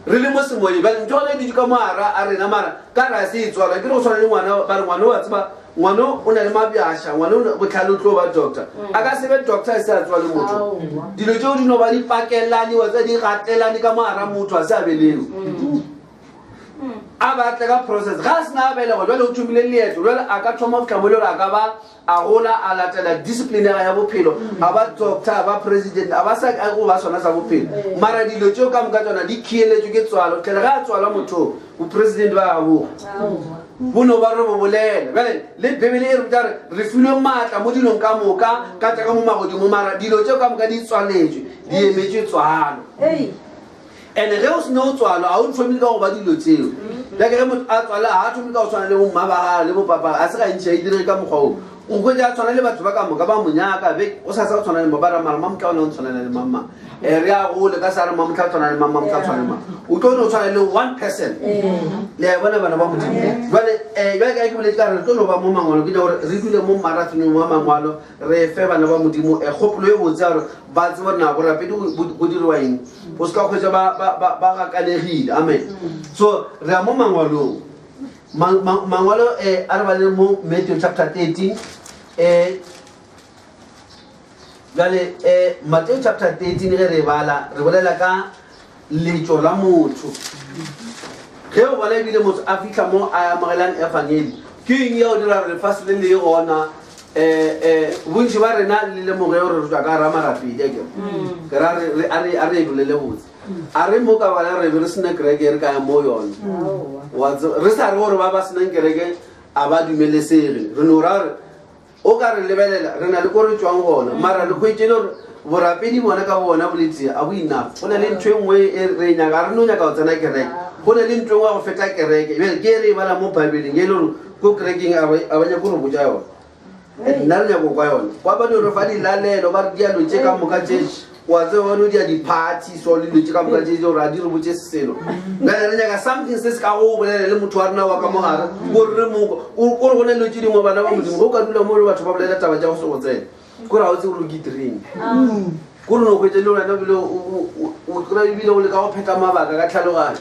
re le mo semoyeng bale ntho le di ka moara a rena mara ka ra se itswala ke re go tshwana le ngwana ba re ngwana wa tseba ngwana o na le mabjasha ngwana o botlhale o tlo ba doctor a ka sebe doctor a se a tswa le motho dilo tseo di no ba di pakelane wa tsa di gatelane ka moara motho a se a beleo a batla ka process ga se na bele go jwale o thumile leeto jwale a ka thoma botlhamole gore a ka ba a gola a latela disciplinera ya bophelo a ba doctor a ba president a ba sa go ba sona sa bophelo mara dilo tseo ka moka tsona di khieletswe ke tswalo tlhele ga a tswala motho bopresident ba gaboga bono ba re bo bolela bjale le bebele e re botsa re filwe maatla mo dilong ka moka ka tla ka mo magodimo mara dilo tseo ka moka di tswaletswe di emetswe tswalo and ge o sene o tswalo a o nthomile ka go ba dilo tseo jake ge motho a tswala ga a thomile ka go tshwana le bomma ba gae le bopapa a se ga ntšhi a e direge ka mokgwa o o kwetse a tshwana le batho ba ka moka ba monyaka o sa sa go tshwana le mo ba ra mara mamotla one o tshwanela le mamang re a gole ka sa re mamotla tshwana le mamotla tshwana le mang o tlo ne o tshwana le 1% le a bona bana ba modimo jale jale ka ke boletse ka re tlo no ba mo mangwalo ke gore re dule mo marathoneng wa mangwalo re fe bana ba modimo kgopolo e botse gore ba tsebe gore na borapedi go diriwa eng o se ka kgwetsa ba gakalegile amen so re a mo mangwalong mangwalo a re baleng mo Matthew chapter 13 jale Matthew chapter 13 ge re bala re bolela ka letšo la motho ge o bona ebile motho a fitlha mo a amogelang evangeli ke eng ya o dira re lefase le le gona bontši ba rena le lemoge gore re tswa ka ramarapedi ke ra a re ebulele botse a re mo ka bala re be re sena kereke re ka ya mo yone re sa re gore ba ba senang kereke a ba dumelesege re no ra gore o ka re lebelela re na le ko re tswang gona mara re kgwetsele gore borapedi bona ka bona boletse a bo enough go na le ntho e nngwe re nyaka re no nyaka go tsena kereke go na le ntho e nngwe ya go feta kereke ke re e bala mo bibleng e le gore ko kerekeng a banya ko re botsa yone nna re nyako kwa yone kwa ba re fa dilalelo ba re dialo tse ka moka tse wa tse bone di a di-party so le dilo tse ka moka tse gore a di re botse selo nka re nyaka something se se ka go bolela le motho wa rena wa ka mogare gore go ne dilo tse dingwe bana ba modimo go ka dula mo le batho ba bolela taba tsa go se go tsena kore ga o tse gore o kitreng kore no kwetse le wena bile o kry ebile o le ka go pheta mabaka ka tlhaloganyo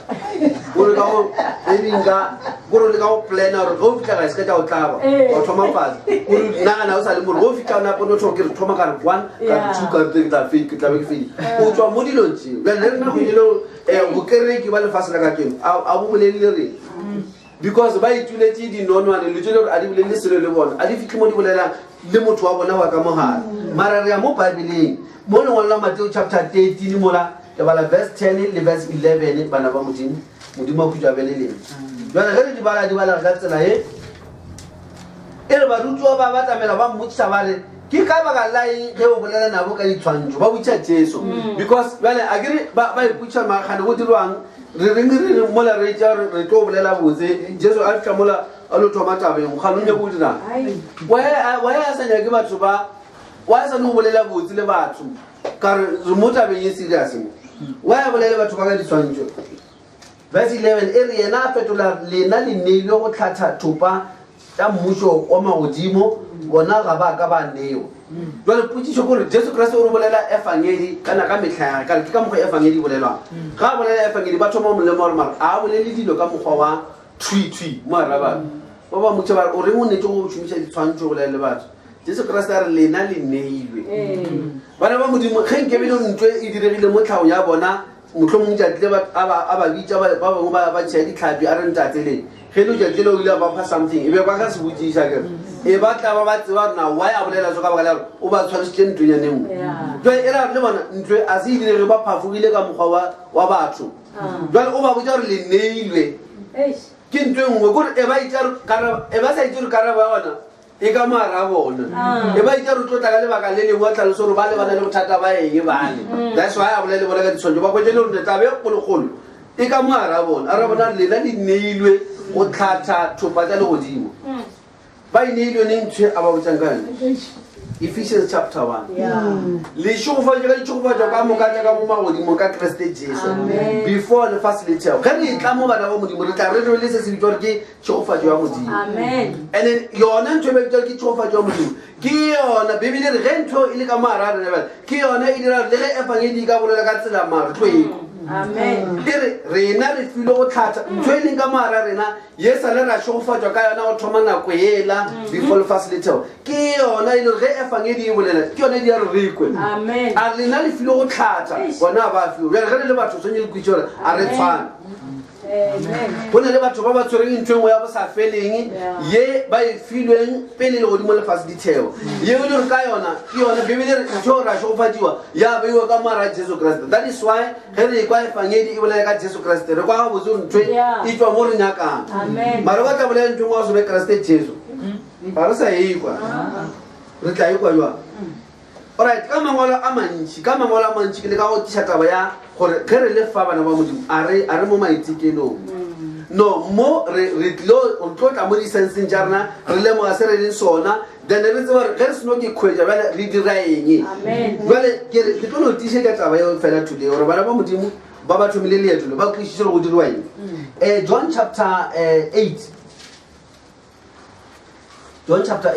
kore ka go ebinka kore o le ka go plana gore go fitlha ga se ka tsa go tlaba wa thoma fase kore nagana o sa le more go fitlha napone o tlhoke re thoma ka re 1 ka 2 ka 3 ke tlabe ke fedi o tswa mo dilong tseo le rena go ile go kereke ba lefase la ka keno a bo bolelele re because ba ituletse dinonwane le tsele gore a di bolele selo le bona a di fitlhe mo di bolelang le motho wa bona wa ka mogare mara re ya mo bibleng mo lengwalo la Matthew chapter 13 mola le bala verse 10 le verse 11 bana ba modimo modimo a khutja bele leng jwana ge re di bala ka tsela e re barutwa ba tamela ba mmotsa ba re ke ka baka laeng ge o bolela nabo ka ditshwantsho ba botša Jesu because jale a kere ba ipotša magane go dirwang re reng re mola re tša re tlo bolela botse Jesu a fitlha mola a lo thoma tabeng gane o nyako o dirang wa a sa nyake batho ba wa a sa no bolela botse le batho ka re mo tabeng e serious mo wa a bolele batho ba ka ditshwantsho verse 11 e re yena a fetola lena le neilwe go tlhatha thopa tša mmušo wa magodimo bona ga ba ka ba neo jwale potšišo kore Jesu Kriste o re bolela efangedi kana ka metlha ya ke ka mokgwa efangedi bolelwang ga a bolela efangedi ba thoma molemo gore mara a bolele dilo ka mokgwa wa twi mo araba ba ba motse ba o reng o netse go šomiša ditshwantšho bolela le batho Jesu Kriste a re lena le neilwe bana ba modimo ge nkebele ntwe e diregile mo tlhaong ya bona mohlomong tšatlile a ba bitša ba bangwe ba tšea ditlhapi a re ntatseleng ge le tšatlile o ile ba fa something e be ba ka se botšiša kere e ba tla ba tseba rena why a bolela so ka baka la o ba tshwarisitše ntwenyaneng jale e ra le bona ntwe a se e direge ba phafogile ka mokgwa wa batho jale o ba botša gore le neilwe ke ntwe nngwe kore e ba sa itse gore karaba yona e ka mara bona e ba itse re tlotla ka lebaka le lengwe tlhaloso gore ba lebana le bothata ba eng bane that's why a bolele bona ka ditshwantsho ba kwetse le gore tabe e kgolokgolo e ka mara bona a ra bona lela di neilwe go tlhatha thopa tša legodimo ba e neilwe ne ntshwe a ba botsang ka yone Ephesians chapter 1 le tšhogofatša ka ditšhogofatša ka moka tša ka mo magodimo ka Kriste Jesu before le facilitator ge re tla mo bana ba modimo re tla re le se se bitswa gore ke tšhogofatšo ya modimo and then yona ntho e be bitswa ke tšhogofatšo ya modimo ke yona bebele re ge ntho e le ka mara rena bela ke yona e dira le ge efangedi ka bolela ka tsela mare tlo eko rena re file go tlhatha ntho e leng ka mara rena ye sale ra tšhogofatšwa ka yona go thoma nako ela before le facilitator ke yona e le ge efangedi e bolela ke yona e di ya re rekwe a rena le file go tlhatha bona ba fio ge re le batho tshwenye le kwitse gore a re tshwane go ne le batho ba ba tshwereng ntho engwe ya bo sa feleng ye ba e filweng pele le godimo lefase ditheo ye o le gore ka yona ke yona bebele ntho ra tšhogofatšiwa ya beiwa ka mara Jesu Kriste that is why ge re kwa efangedi e bolela ka Jesu Kriste re kwa ga botse ntho e tswa mo re nyakang mara ba tla bolela ntho engwe ga sobe Kriste Jesu ga re sa ekwa re tla ekwa jwang alright ka mangwalo a mantši ke le ka go tiša taba ya gore ge re le fa bana ba modimo a re mo maitikelong no mo re tlo tla mo disenseng tša rena re lemoga se re leng sona then re tseba gore ge re seno ke kgwetša bjale re dira eng jale ke tlo no tišetša taba eo fela today gore bana ba modimo ba ba thomile leeto le ba kwešiše go diriwa eng John chapter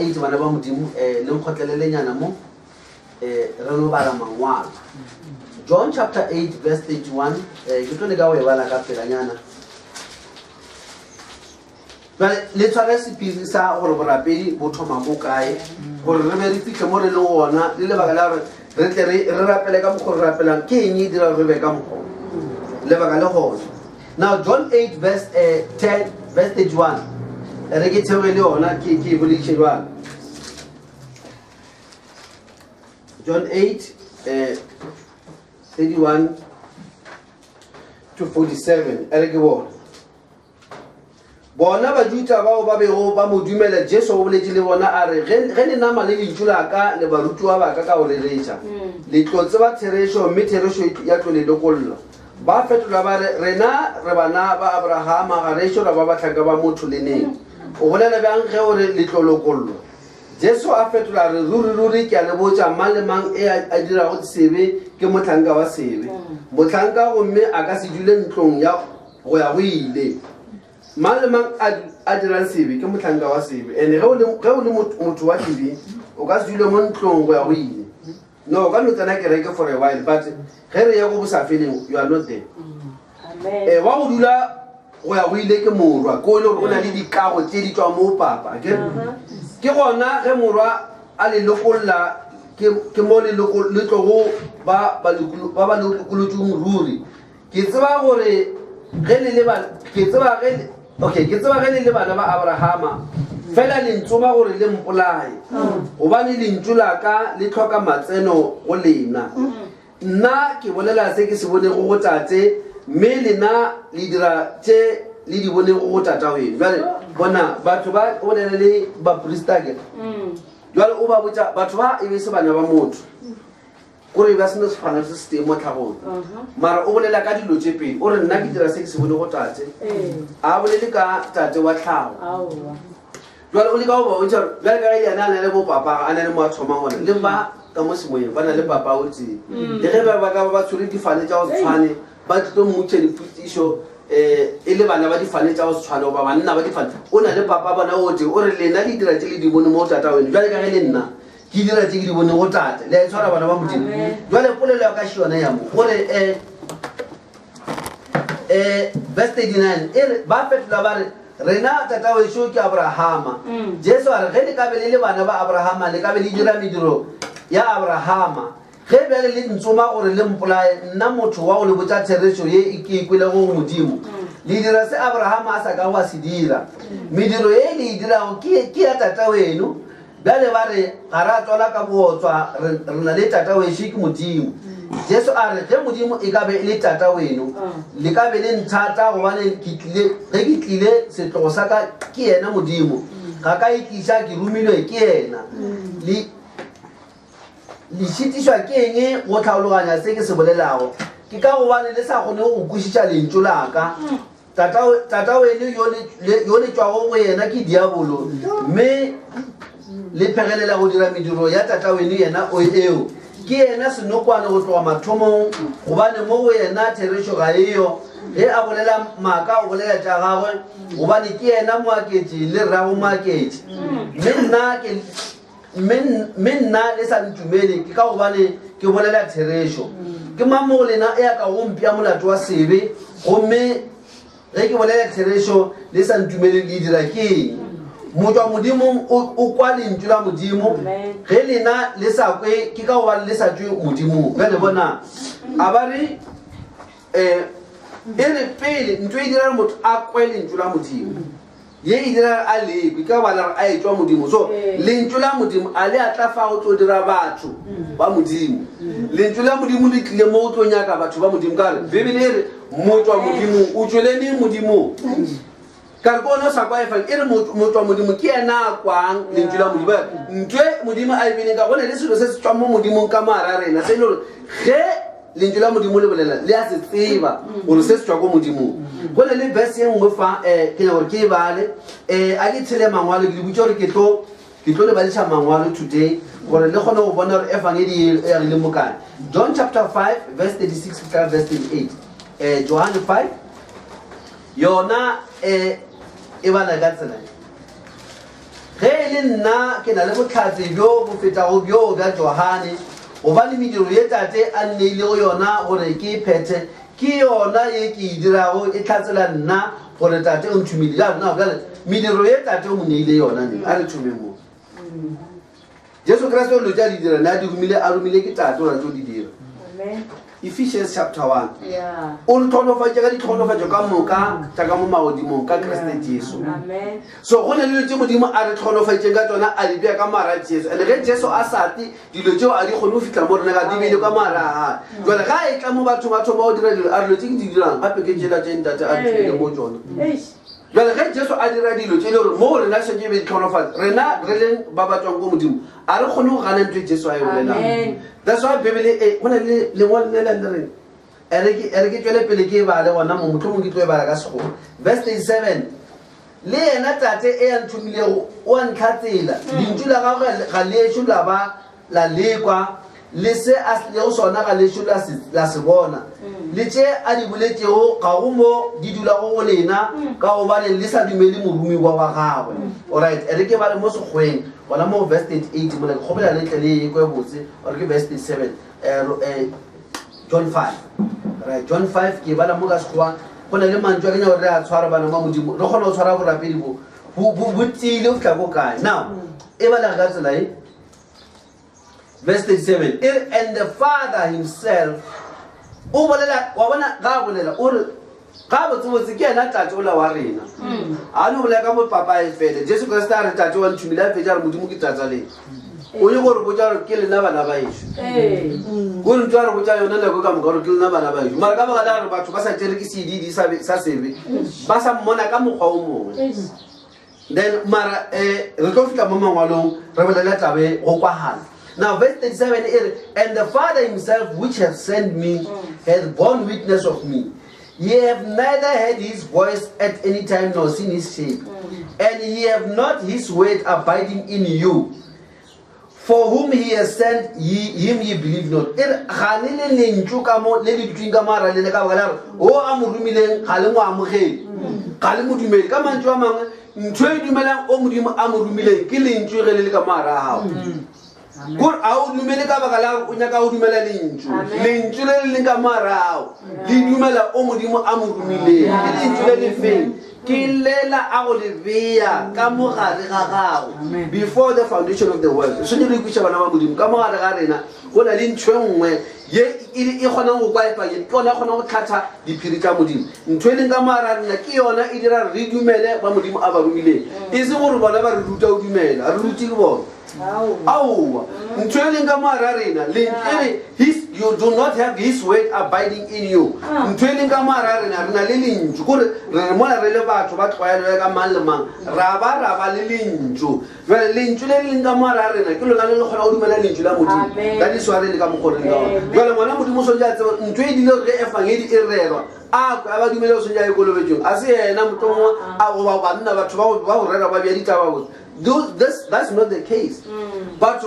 8 bana ba modimo le nkgotlelelenyana mo re no bala mangwalo John chapter 8 verse 31 ke tlo le ka o e bala ka pelanyana le tshware sepiri sa gore borapedi bo thoma mo kae gore re be re fitlhe mo re leng gona le lebaka la gore re tle re rapele ka mokgwa re rapelang ke eng e dira re be ka mokgwa lebaka le gona now John 8 verse 10 verse 31 re ke theoge le yona ke e boleditše jwang John 8 31 to 47 ere ke bona ba juta bao ba bego ba mo dumela Jesu o boletše le bona a re ge le nama le lentšu la ka le barutiwa ba ka go reretša le tlo tseba therešo mme therešo ya tlo le lokollo ba fetola ba re rena re bana ba Abrahama ga rešo ra ba batlhaka ba motho le neng o bolela bjang ge o re le tlo lokollo Jesu a fetola re ruri ke a le botša mang le mang e a dirago sebe ke motlhanka wa sebe motlhanka gomme a ka se dule ntlong ya go ya go ile mang le mang a dirang sebe ke motlhanka wa sebe and ge o le motho wa tv o ka se dule mo ntlong go ya go ile no o ka no tsena kereke for a while but ge re ya go bosa feleng you are not there wa go dula go ya go ile ke morwa ko ile gore o na le dikago tse di tswa mo papa ke gona ge morwa a le lokolla ke mo le tlogo ba lokolotšong ruri ke tseba ge le le bana ba Abrahama fela le ntsoma gore le mpolae gobane lentšu la ka le tlhoka matseno go lena nna ke bolela se ke se bonego go tate mme lena le dira tše le di bone go tata wena jale bona batho ba o le le baporista ke jale o ba botsa batho ba e be se bana ba motho gore ba seno sefana se se mo tlhagong mara o bolela ka dilo tše pedi o re nna ke dira se ke se bone go tate a bolele ka tate wa tlhago jale o le ka go ba botsa jale ka ena a na le bopapa a na le mo a thomang gona le ba ka mo semoyeng ba na le papa o tee le ge ba ka ba tshwere difane tša go se tshwane ba tlo mmutše diputišo e le bana ba difane tša go se tshwane goba banna ba difane o na le papa bona o tee o re lena le dira tše le di bone mo tata wena jale ka ge le nna ke dira tše ke di bone go tate le a tshwara bana ba modimo jale polelo ya ka šiona ya mo gore verse 39 e re ba fetola ba re rena tata wešo ke abrahama jesu a re ge le ka be le bana ba abrahama le ka be le dira mediro ya abrahama ge bjale le ntsoma gore le mpolae nna motho wa go le botsa therešo ye ke ikwele go modimo le dira se abrahama a sa ka go se dira mediro ye le e dirago ke ya tata weno bjale ba re ga re a tswala ka bootswa re na le tata wešo ke modimo jesu a re ge modimo e ka be e le tata weno le ka be le nthata gobane ge ke tlile setlogo sa ka ke yena modimo ga ka itliša ke romilwe ke yena le šitišwa ke eng go tlhaologanya se ke se bolelago ke ka gobane le sa kgone go kwešiša lentso laka tata wene yo le tšwago go yena ke diabolo mme le phegelela go dira mediro ya tata wene yena eo ke yena senokwane go tloga mathomong gobane mo go yena therešo ga eyo ge a bolela maaka o bolela tša gagwe gobane ke yena moaketši le rrago moaketši mme nna le sa ntumele ke ka gobane ke bolela therešo ke mamo lena e ya ka gompia molato wa sebe gomme ge ke bolela therešo le sa ntumele le dira ke motswa modimong o kwa lentšu la modimo ge lena le sa kwe ke ka gobane le sa tšwe modimong ge le bona a ba re e re pele ntho e dira motho a kwe lentšu la modimo ye e dira a lekwe ka bana a etswa modimo so lentšu la modimo a le a tla fa go tlo dira batho ba modimo lentšu la modimo le tlile mo o tlo nyaka batho ba modimo ka re bebele e re motswa modimo o tswelene modimo ka re kone sa kwa efang e re motswa modimo ke ena a kwang lentšu la modimo ntwe modimo a ebeleng ka gone le selo se se tswang mo modimong ka mara rena se e le gore ge lentšu la modimo le bolela le a se tseba gore se se tswa ko modimong go ne le verse ye nngwe fa ke nyaka gore ke e bale a ke tshele mangwalo ke le butse gore ke tlo le badiša mangwalo today gore le kgone go bona gore efangedi e agile mokae John chapter 5 verse 36 fika verse 38 John 5 yona e bala ka tsela ge e le nna ke na le botlhatsi bjo bo fetago bjo bja Johane gobane mediro ye tate a nneile go yona gore ke phethe ke yona ye ke e dirago e tlhatsela nna gore tate o nthumile jale mediro ye tate o mo neile yona ne a re thume mo jesu kriste o lotša di dira ne a romile ke tate o ratse o di dira Ephesians chapter 1 o re tlhonofatša ka ditlhonofatšo ka moka tša ka mo magodimong ka kriste jesu so go ne dilo tše modimo a re tlhonofatšeng ka tsona a di bea ka mara jesu and ge jesu a sate dilo tšeo a di kgone go fitlha mo rena ka dibele ka mara a jale ga e tla mo bathong a thoma go dira dilo a dilo tše ke di dirang gape ke tšela tše ntate a tlile mo tsona jale ge jesu a dira dilo tše le gore mo rena šeke be ditlhonofatša rena re leng ba batswang ko modimo a re kgone go gana ntho jesu a e bolelang that's why bebele go na le lengwalo le le reng ere ke tšwele pele ke e bale gona mo motlho mongwe ke tlo e bala ka sekgolo verse 37 le yena tate e ya nthomilego o a ntlhatsela lentšu la gago ga lešo la ba la lekwa le se a lego sona ga lešo la se bona le tše a di boletšego ga go mo di dulago go lena ka gobane le sa dumele morumi wa gagwe alright ere ke bale mo sekgweng gona mo verse 38 mola ke kgobela letle le ekwe botse ore ke verse 37 John 5 right John 5 ke bala mo ka sekgwa go na le mantswe a ke nyaka gore re a tshwara bana ba modimo re kgona go tshwara borapedi bo tile o fitlha ko kae now e bala ka tsela e verse 37 and the Father himself o bolela wa bona ga bolela o re ga botsebotse ke yena tate o la wa rena a no bolela ka mo papa e fele jesu kriste a re tate wa nthumile a fetša re modimo ke tata le o le gore botsa re ke lena bana ba ešo go ntse a re botsa yona nako ka moka gore ke lena bana ba ešo mara ka baka la gore batho ba sa tere ke sedidi sa sebe ba sa mmona ka mokgwa o mongwe then mara re tlo fitlha mo mangwalong re bolela tabe go kwagala. Now verse 37 is, and the Father himself which hath sent me hath borne witness of me. Ye have neither heard his voice at any time nor seen his shape, and ye have not his word abiding in you. For whom he has sent, him ye believe not. Kur au dumele ka bagala o nyaka o dumela lentšu lentšu le le ka marao le dumela o modimo a mo dumile ke lentšu le le feng ke lela a go le beya ka mogare ga gago before the foundation of the world so le ikutša bana ba modimo ka mogare ga rena go na le ntho nngwe ye e kgonang go kwa epakeng ke yona e kgonang go tlhatha diphiri tša modimo ntho e leng ka mogare rena ke yona e dira re dumele ba modimo a ba rumileng e se gore bona ba re ruta o dumela re ruti ke bona. Oh, you do not have his word abiding in you. That is why that's not the case. But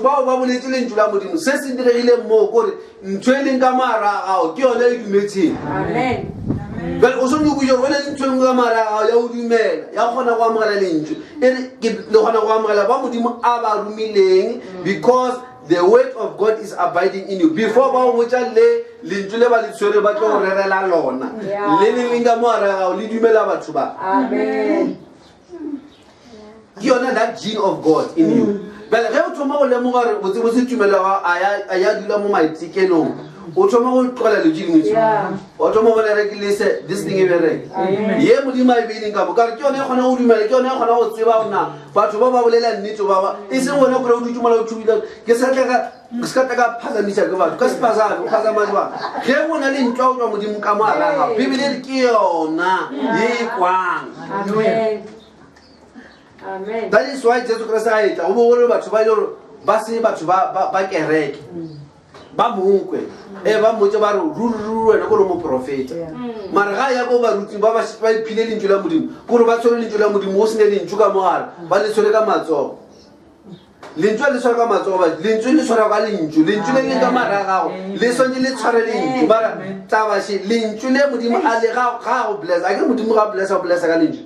Amen. Well, also you go when you train Gamara, you do men, Yakona Wamala Lynch, Lohana Wamala Bamudim Aba Rumiling, because the word of God is abiding in you. Before which I lay Linjuleva Litsorebato Rela Lona, Lenin Gamara, Lidumela Batuba. Amen. You are that gene of God in you. But how tomorrow Lemur was it to Mela? I had my ticket on. Automobile call a gene. Automobile regularly said this thing every day. Ye would you might be in Kabuka? You're not going to make your now. But to Baba will let me to Baba. Isn't one of you tomorrow to them? Scataga Pazamisa, Caspaza, Pazamazwa. Here one in Chowder with him Kamara. People didn't kill na ye quang. Amen. That is why Jesus Christ said, "I will worry about your basi, but back a rake. Bamunque, Eva Mujabaru, Ruru, and a Koromo prophet. Maraya over Ruti Baba Spy Pilin in Julamudim, Kurbaso in Julamudim, mostly in Chugamar, but the Solegamazo. Linjual Sorgamazo, Linjul Soravalin, Linjul Gamara, listen to Literaling, Tavashi, Linjule Mudim Alera, bless, I can Mudim bless or bless a lynch.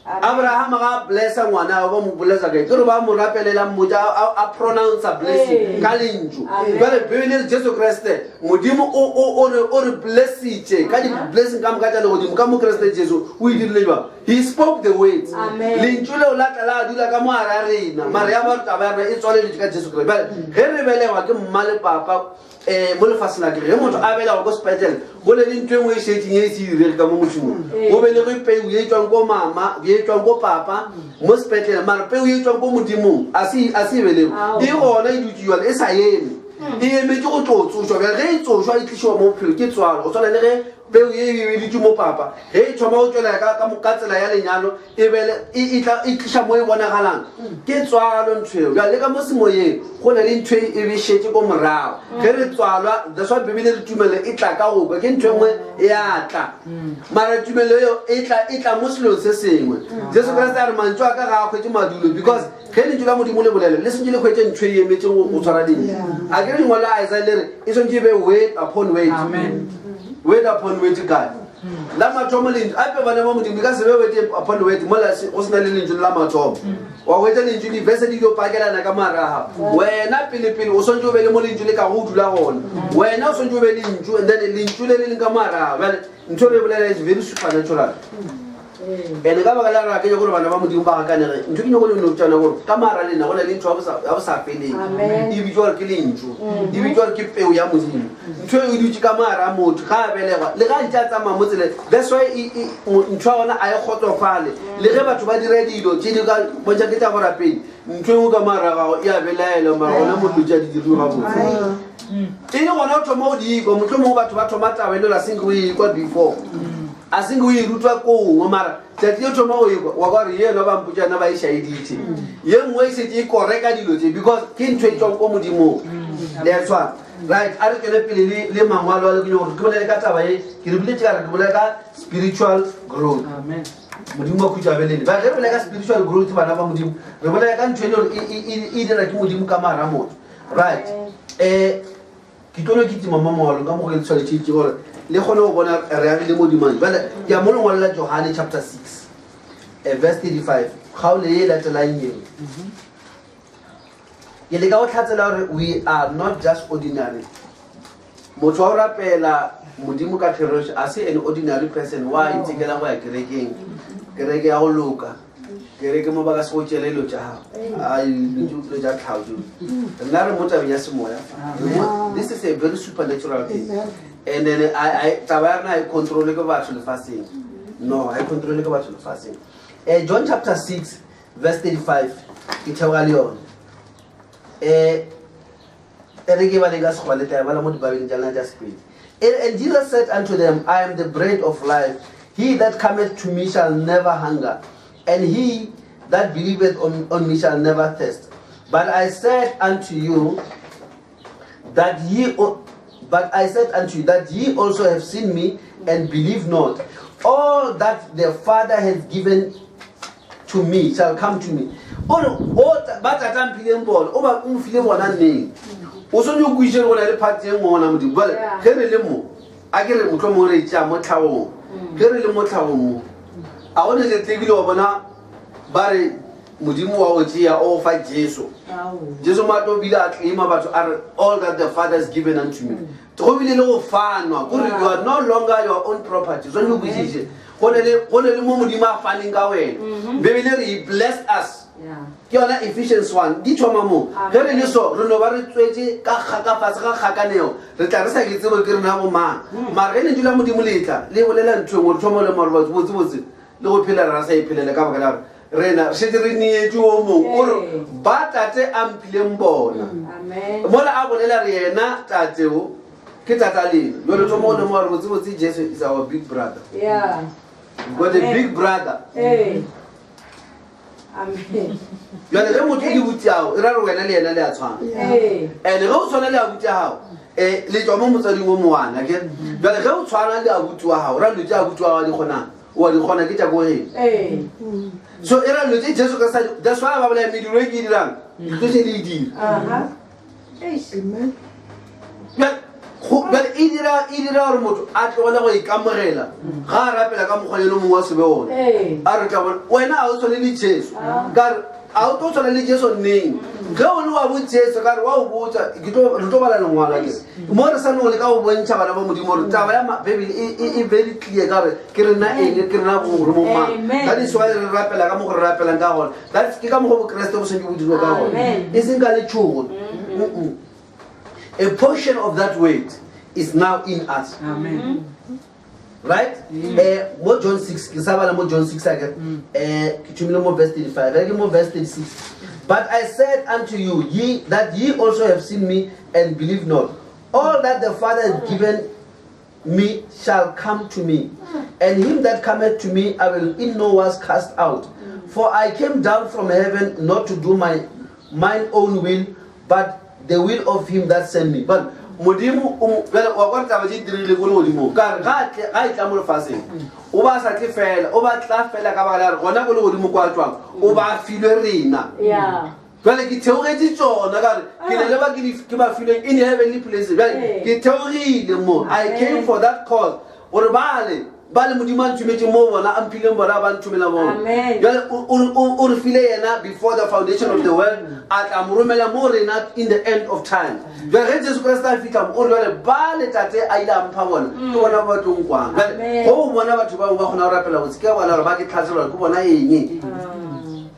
Abraham bless one hour, bless again. Kuruba Murapela Muja, I pronounce a blessing. Kalinju. But a Jesus Christ, Mudimu or bless each. Can you blessing come Catalodium, come Christ Jesus? We deliver. He spoke the words. Linjulo Latala, Dula Camara, Maria Tavera, it's already Jesus Christ. But Henry Bella, Malapapa. Molfasna remonte abela go hospital go le ntwe mo sheti yesi re ka mo moshimo go be le go pe o yetswa go mama ye tswa go papa mo hospital mara pe o yetswa go modimo asi bele e gona e dutjwa e sa yeme e eme go tlotso be re tsoshwa e tlisho mo phelo ke tswalo o tsana le ge pe o ye ditju mo papa he tsoma o tswela ka mo katsela ya lenyalo e bele e tlisha mo e bona galang ke tswalo ntshwe ga le ka mo semoyeng go na le ntwe e be shetse go morao ge re tswalwa that's why bibele re tumele e tla ka go ke ntwe nngwe ya tla mara tumele yo e tla mo selo se sengwe Jesus Christ a re mantswa ka ga khwetse madulo because ge le tshula modimo le bolele le sentse le khwetse ntwe e emetse go tshwara ding a ke re ngola Isaiah le re e sentse be wait upon wait. Amen. Wait upon wait God. Lama tomolinju ape bana ba modimo ka se be wait upon wait mola o sna le linju lama tom wa wait linju di verse di yo pakela na ka mara wena pele o sonjo be le mo linju le ka go dula gona wena o sonjo be linju and then linju le le ka mara well ntho le bolela is very supernatural ene ka baka la ra ke go re bana ba modimo ba ga kanele ntho ke nyoko le no tsana go ka mara le na go le ntho ya bo sa feleng e bi jwa ke le ntho e bi jwa ke peu ya modimo ntho e di ka mara motho ga belegwa le ga ntja tsa mamotsele that's why ntho ona a e khotsofale le ge batho ba dire dilo tse di ka bontsha ke tsa go rapedi ntho e ka mara ga ya belaela mara ona mo tlo tja di diro ga botse e gona o thoma o di go motho mo batho ba thoma tabelo la singo e kwa before a singo e rutwa ko mara tati yo thoma o e wa ga re yena ba mputjana ba isha editi ye ngwe se di correct dilo tse because ke ntho e tsong ko modimo that's why right a re ke le pele le mangwalo le go ke bolela ka taba e ke re bile tsa re ke bolela ka spiritual growth amen modimo go tsabelele ba re bolela ka spiritual growth bana ba modimo re bolela ka ntho e dira ke modimo ka mara motho right ke tlo ke tima mama wa ka mo go le tshwale tshi gore le gone go bona re ya le modimo bale ya mo lengwa la Johane chapter 6 verse 35 ga o le la tselang eng ke le ka o tlhatsela gore we are not just ordinary motho wa rapela modimo ka therosh a se an ordinary person wa itsekela go ya kerekeng kereke ya go loka kereke mo ba ka se go tšelelo tša ai le ja tlhaudu nna re motho ya semoya this is a very supernatural thing and then I taba I control ke batho le fasting no I control ke batho le fasting John chapter 6 verse 35 ke tšhaga le yona ereke ba le ka se gwale taba la mo dibabeng tša lena tša Sepedi and Jesus said unto them I am the bread of life he that cometh to me shall never hunger and he that believeth on me shall never thirst but I said unto you that ye also have seen me and believe not all that the Father has given to me shall come to me ba tata mpileng bona o ba mfile bona neng o so nyo kuitse go na le party e ngwana mo di bale ge re le mo a ke re motho mo re tša mo tlhawong ge re le mo tlhawong mo a go ne le tlebile wa bona ba re modimo wa o tšea o fa Jesu Jesu ma to bila tlima batho are all that the Father has given unto me go bile le go fanwa gore you are no longer your own property so nyo kuitse go ne le mo modimo a faneng ka wena bebele re he blessed us ke yona Ephesians 1 di thoma mo ge re le so re no ba re tswetse ka fatshe ga kgakaneo re tla re sa ke tsebo ke re na bo mang mara ene dula modimo letla le bolela ntho ngwe re thoma le maro batho botse le go phela ra sa iphelele ka baka la rena re shetse re nietse o mong o re ba tate a mpileng bona mola a bolela re yena tateo ke tata lena yole thoma le mo re botse Jesus is our big brother got a big brother Amen. Yona le motho di butiao ira re wena le yena le a tshwana ene ge o tshwana le a butiao le tswa mo motsading mo moana ke yona ge o tshwana le a butiwa hao ra le tja a butiwa wa di khona wa di khona ke tja go re so ira le tje Jesu ka sa that's why ba bolela mediro e ke dirang ke se le di amen but e dira gore motho a tlogela go ikamogela ga a rapela ka mokgwa le mongwe wa sebe one a re tla bona wena a o tshwane le Jesu kare a o tlo tshwane le Jesu neng ge o le wa bo Jesu kare wa o botsa re tlo bala lengwala ke mo re sanong le ka go bontšha bana ba modimo gore taba ya Bibele e very clear kare ke re na eng ke re na bore mo mang that is why re rapela ka mo go re rapelang ka gona that's ke ka mo go Kriste bo seng bodilo ka gona e seng ka le tšhogo a portion of that weight is now in us. Amen. Right? Mo John 6, kisabala mo John 6 again. Kitumile mo verse 35. Again mo verse 36. But I said unto you, that ye also have seen me and believe not. All that the Father has given me shall come to me, and him that cometh to me I will in no wise cast out. For I came down from heaven not to do mine own will, but the will of him that sent me. But modimo wa kwa taba di dirile go modimo ka ga itla mo lefaseng o ba sa ke fela o ba tla fela ka ba la gona go le modimo kwa tswang o ba filwe rena jwale ke theogetse tsona ka ke le ba ke ba filwe in heavenly places ke theogile mo I came for that cause gore bale ba le modimo a nthumetse mo bona a mphileng bona ba nthumela bona jale o re file yena before the foundation of the world a tla mo romela mo rena in the end of time jale ge Jesu Kriste a fitlha mo o re jale ba le tate a ile a mpha bona ke bona ba tong kwang jale go bona batho ba ba gona go rapela botse ke bona gore ba ke tlhaselwa ke bona eng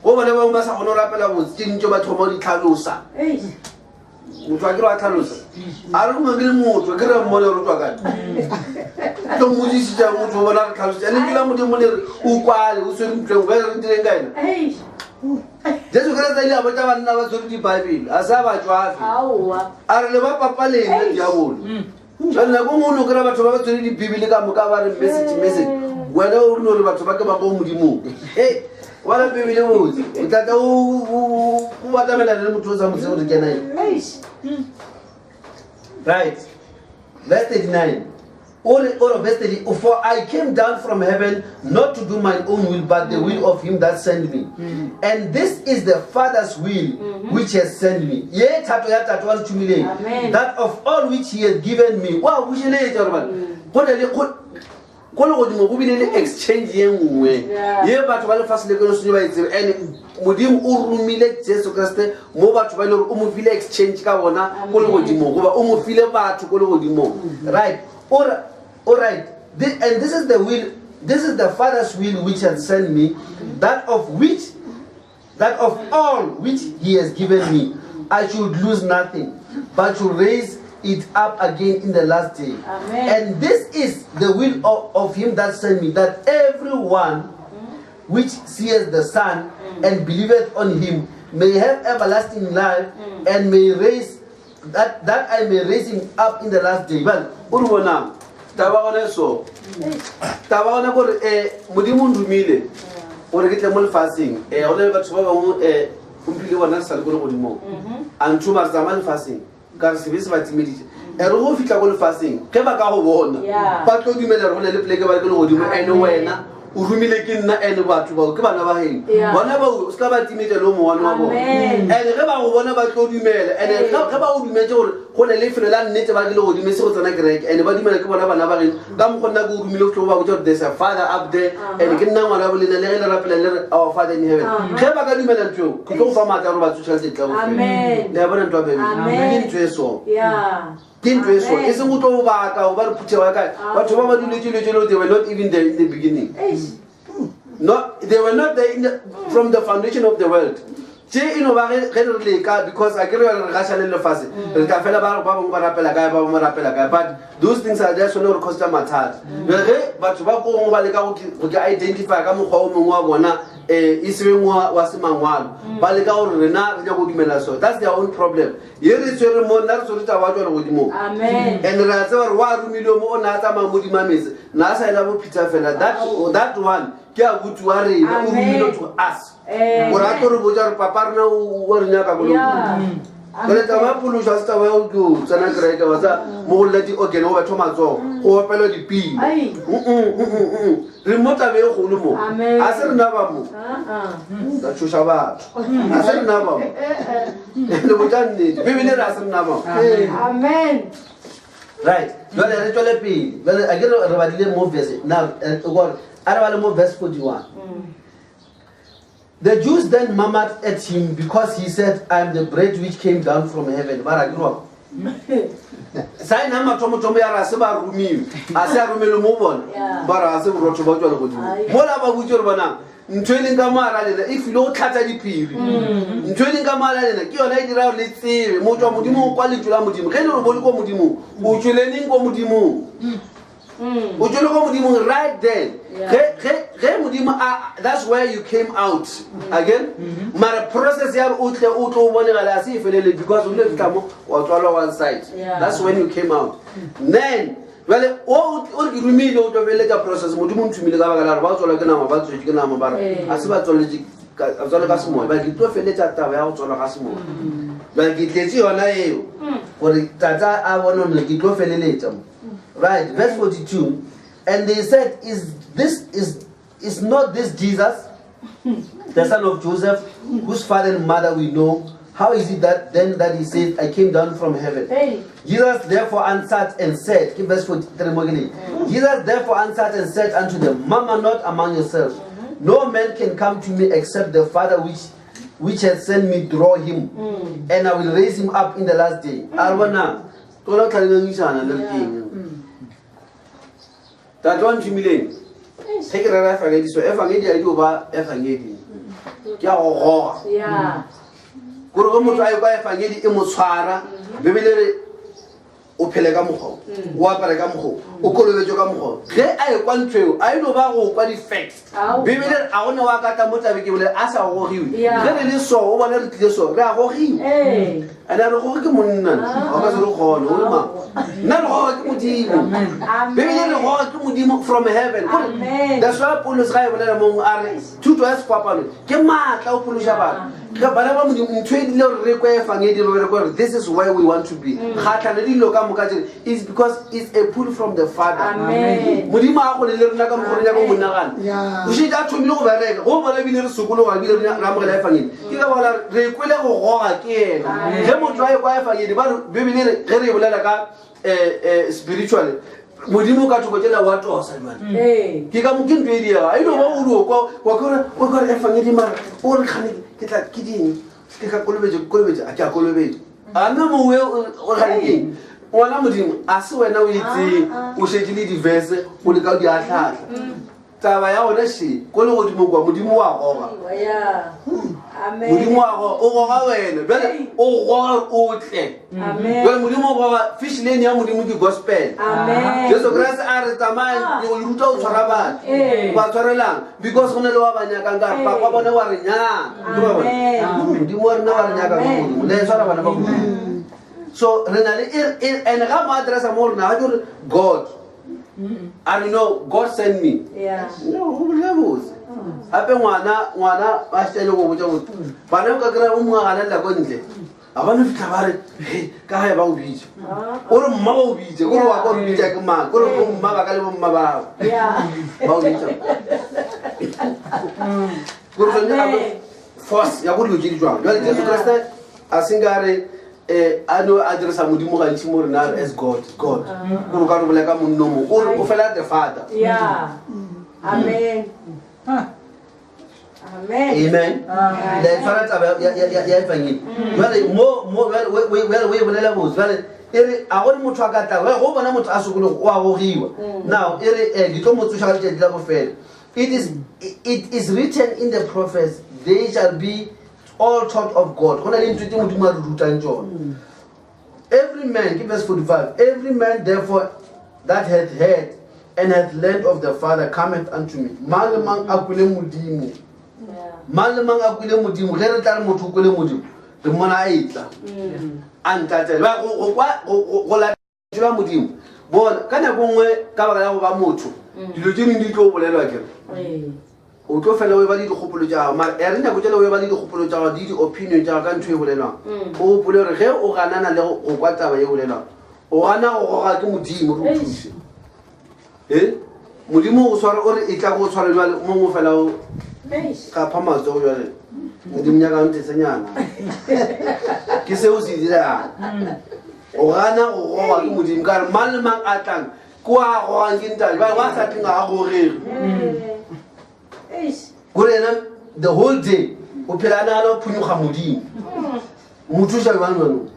go bona ba ba sa gona go rapela botse ke ntse ba thoma di tlhalosa motho a ke re wa tlhalosa a re mo ke le motho ke re mmone re tswa kae to modisi ja motho bona re tlhalosa ene ke la modimo le re o kwale o se re mtleng ga re dileng kaena Jesu Kriste ile a botsa banna ba tsore di Bible a sa ba tswafi a re le ba papa le ene diabolo jana go mo no kra batho ba tsore di Bible ka moka ba re message wena o no re batho ba ke ba go modimo wala Bible mo o tata o batamela le motho o sa mo se o re kena right verse 39 or verse 30 for I came down from heaven not to do my own will but the will of him that sent me and this is the Father's will which has sent me that of all which he has given me wow which go le godimo go bile le exchange ye nngwe ye batho ba le fasile ke no se ba itse and modimo o rumile Jesu Kriste mo batho ba le o mo file exchange ka bona go le godimo go ba o mo file batho go le godimo right all right and this is the will, this is the Father's will which has sent me, that of all which he has given me I should lose nothing but to raise it up again in the last day. Amen. And this is the will of him that sent me, that everyone which seeth the Son and believeth on him may have everlasting life and may raise that I may raise him up in the last day. Well, urubona tabagone so tabagone gore modimo ndumile gore ke tle mo lefaseng gone batho ba bangwe umpile bona sa le go godimo antuma zama lefaseng ka re sebese ba timeditse re go fitla go lefaseng ge ba ka go bona ba tlo dumela re go le pleke ba ke le godimo ene wena o rumile ke nna ene batho ba ke bana ba heng bona ba o ska ba timetse lo mo wa bona ene ge ba go bona ba tlo dumela ene ge ba go dumetse gore go le lefelo la nnete ba ke le godimo se go tsena kereke ene ba dumela ke bona bana ba reng ka mo gonna go rumile go ba botsa there's a Father up there ene ke nna ngwana bolena le ge le rapela le our Father in heaven ge ba ka dumela ntho ke tlo fa matla gore ba tshotsa se tla go amen le bona ntwa bebe ke ntwe so Amen. It's a good batho ba duletse le they were not even there in the beginning. They were not there from the foundation of the world. Because I but those things are there so no cost them at heart. But identify that's their own problem. Amen. And that one to us. Papa But it's a mapulu just a well good, Sana Greta was a more let it okay over Tomato, or Pelody P. Remote away Hulumo. I said Navamu. That's Shushabat. I said Navamu. And we don't need. We will ask Navamu. Amen. Right. Well, I told P. Well, I get a more visit. Now, I don't more verse 41. The Jews then murmured at him because he said, I am the bread which came down from heaven. But I grew up. Sign Hama Tomotomi Arasaba Rumi. I said, Rumelo Mobon. But I said, Rotobojo. What about Ujurbanam? Training Gamara, if you don't cut any peel. Training Gamara, you are lady around, let's say, Moto Mudimu, quality Lamudim, Reno Boluko Mudimu, Uchulening Mudimu. Right then, that's where you came out again. My process here, because we live one side. That's when you came out. Then, well, all you mean out of a later process. Mudimu to me, the about to like an about to get about as about but it took a later time out on a hasmo. Like it gets you on a for the Tata, I want to get off a later. Right, verse 42. And they said, is not this Jesus, the son of Joseph, whose father and mother we know? How is it that then that he says, I came down from heaven? Hey. Jesus therefore answered and said, keep verse 43 more again. Jesus therefore answered and said unto them, Murmur not among yourselves. No man can come to me except the Father which has sent me draw him, and I will raise him up in the last day. Arwana, tola kalinganisana lerking. That one million. Take it a evangeli so evangeli I do ba evangeli. Kya go. Yeah. Gore go motho a e ba evangeli e mo tshwara, bebele o phele ka mogho, o apare ka mogho, o kolobetse ka mogho. Ge a e kwa ntweo, a ilo ba go kwa di facts. Bebele a gone wa ka ta mo tlabe ke bole a sa gogiwe. Ge re le so o bona re tlile so, re a gogiwe. Hey. Ana re go ke monna, o ka se re gone, o ma. Nna re go ke modimo. Bebele re go ke modimo from heaven. Amen. That's why Paulus ga e bolela mo a re thuto ya sekopano ke matla o pološa bana. Ga bana ba modimo ntwe di le re kwa evangeli re kwa this is where we want to be. Khatlana di lo ka moka tse is because it's a pull from the Father. Amen. Modimo a go le rena ka mogorenya go monagana. O se ja thomile go bereka go bona bile re sokolo ga bile re amogela evangeli. Ke ka bona re kwele go goga ke ena. Ge motho a e kwa evangeli ba bebele ge re bolela ka spiritually modimo ka thokotela wa tosa jwana ke ka mo ke ntwedia a ilo ba o ro kwa kwa evangeli mara o re khane ke tla ke ding ke ka kolobetse a ke a kolobetse ana mo we o ganeng wona modimo a se wena o itse o shejile di verse o le ka di atlhatla taba ya ona she ko le godimo kwa modimo wa goga Yeah. Amen. modimo wa go o goga wena bele o goga o tle Amen. bele modimo o goga fish lane ya modimo ke gospel Amen. Jesu Christ a re tsamaya o ruta o tshwara batho ba tshwarelang because go ne le wa banyaka ka papa bona wa re nya modimo wa rena wa re nyaka ka modimo le tshwara bana ba modimo so re na le and ga mo address mo rena ga dire God and you know God sent me Yeah. no go botse hape ngwana ba tsene go botsa botse bana ka kra o mo ga la go ntle a bana fitla ba re ka ga ba o bitse o re mma ba o bitse go re wa go bitse ke ma go re mma ba ka le mma ba Yeah. ba o bitse go re ne force ya go lo di jwang jwa Jesu Christ a singare ano address modimo ga ntsi mo rena as God go go ka re bolela ka monno mo o re o fela the Father Yeah. Amen. Amen. Amen. Le fara taba ya evangeli. Jwale mo we bolela botse jwale ere a gore motho a ka tla go bona motho a sokolo o a gogiwa. Now ere di tlo motho ga le tla go fela. It is written in the prophets they shall be all taught of God. Gona le ntwe modimo a re rutang tsona. Every man, give verse 45, every man therefore that hath heard and hath learned of the Father cometh unto me. Mang le mang a kwele modimo. Mang le mang a kwele modimo. Ge re tla re motho o kwele modimo re mona a etla a ntatela ba go la tshela modimo bona ka nako nngwe ka baka ya go ba motho dilo tse dingwe di tlo bolelwa ke o tlo fela o ba di dikgopolo tsa gago mara re nako tsela o ba di dikgopolo tsa gago di di-opinion tsa gago ka ntho e bolelwang o gopole gore ge o ganana le go kwa taba e bolelwang o gana go goga ke modimo re o thuse modimo o sware o re e tla go tshware jale mongwe fela o ka pha matsogo jale modimo nyaka ntesenyana ke seo se dirang o gana go goga ke modimo ka re mang le mang a tlang ko a gogang ke ntate ba sa teng a gogege gore ena the whole day o phela a nagana o phunyoga modimo motho o sa jwanjwanong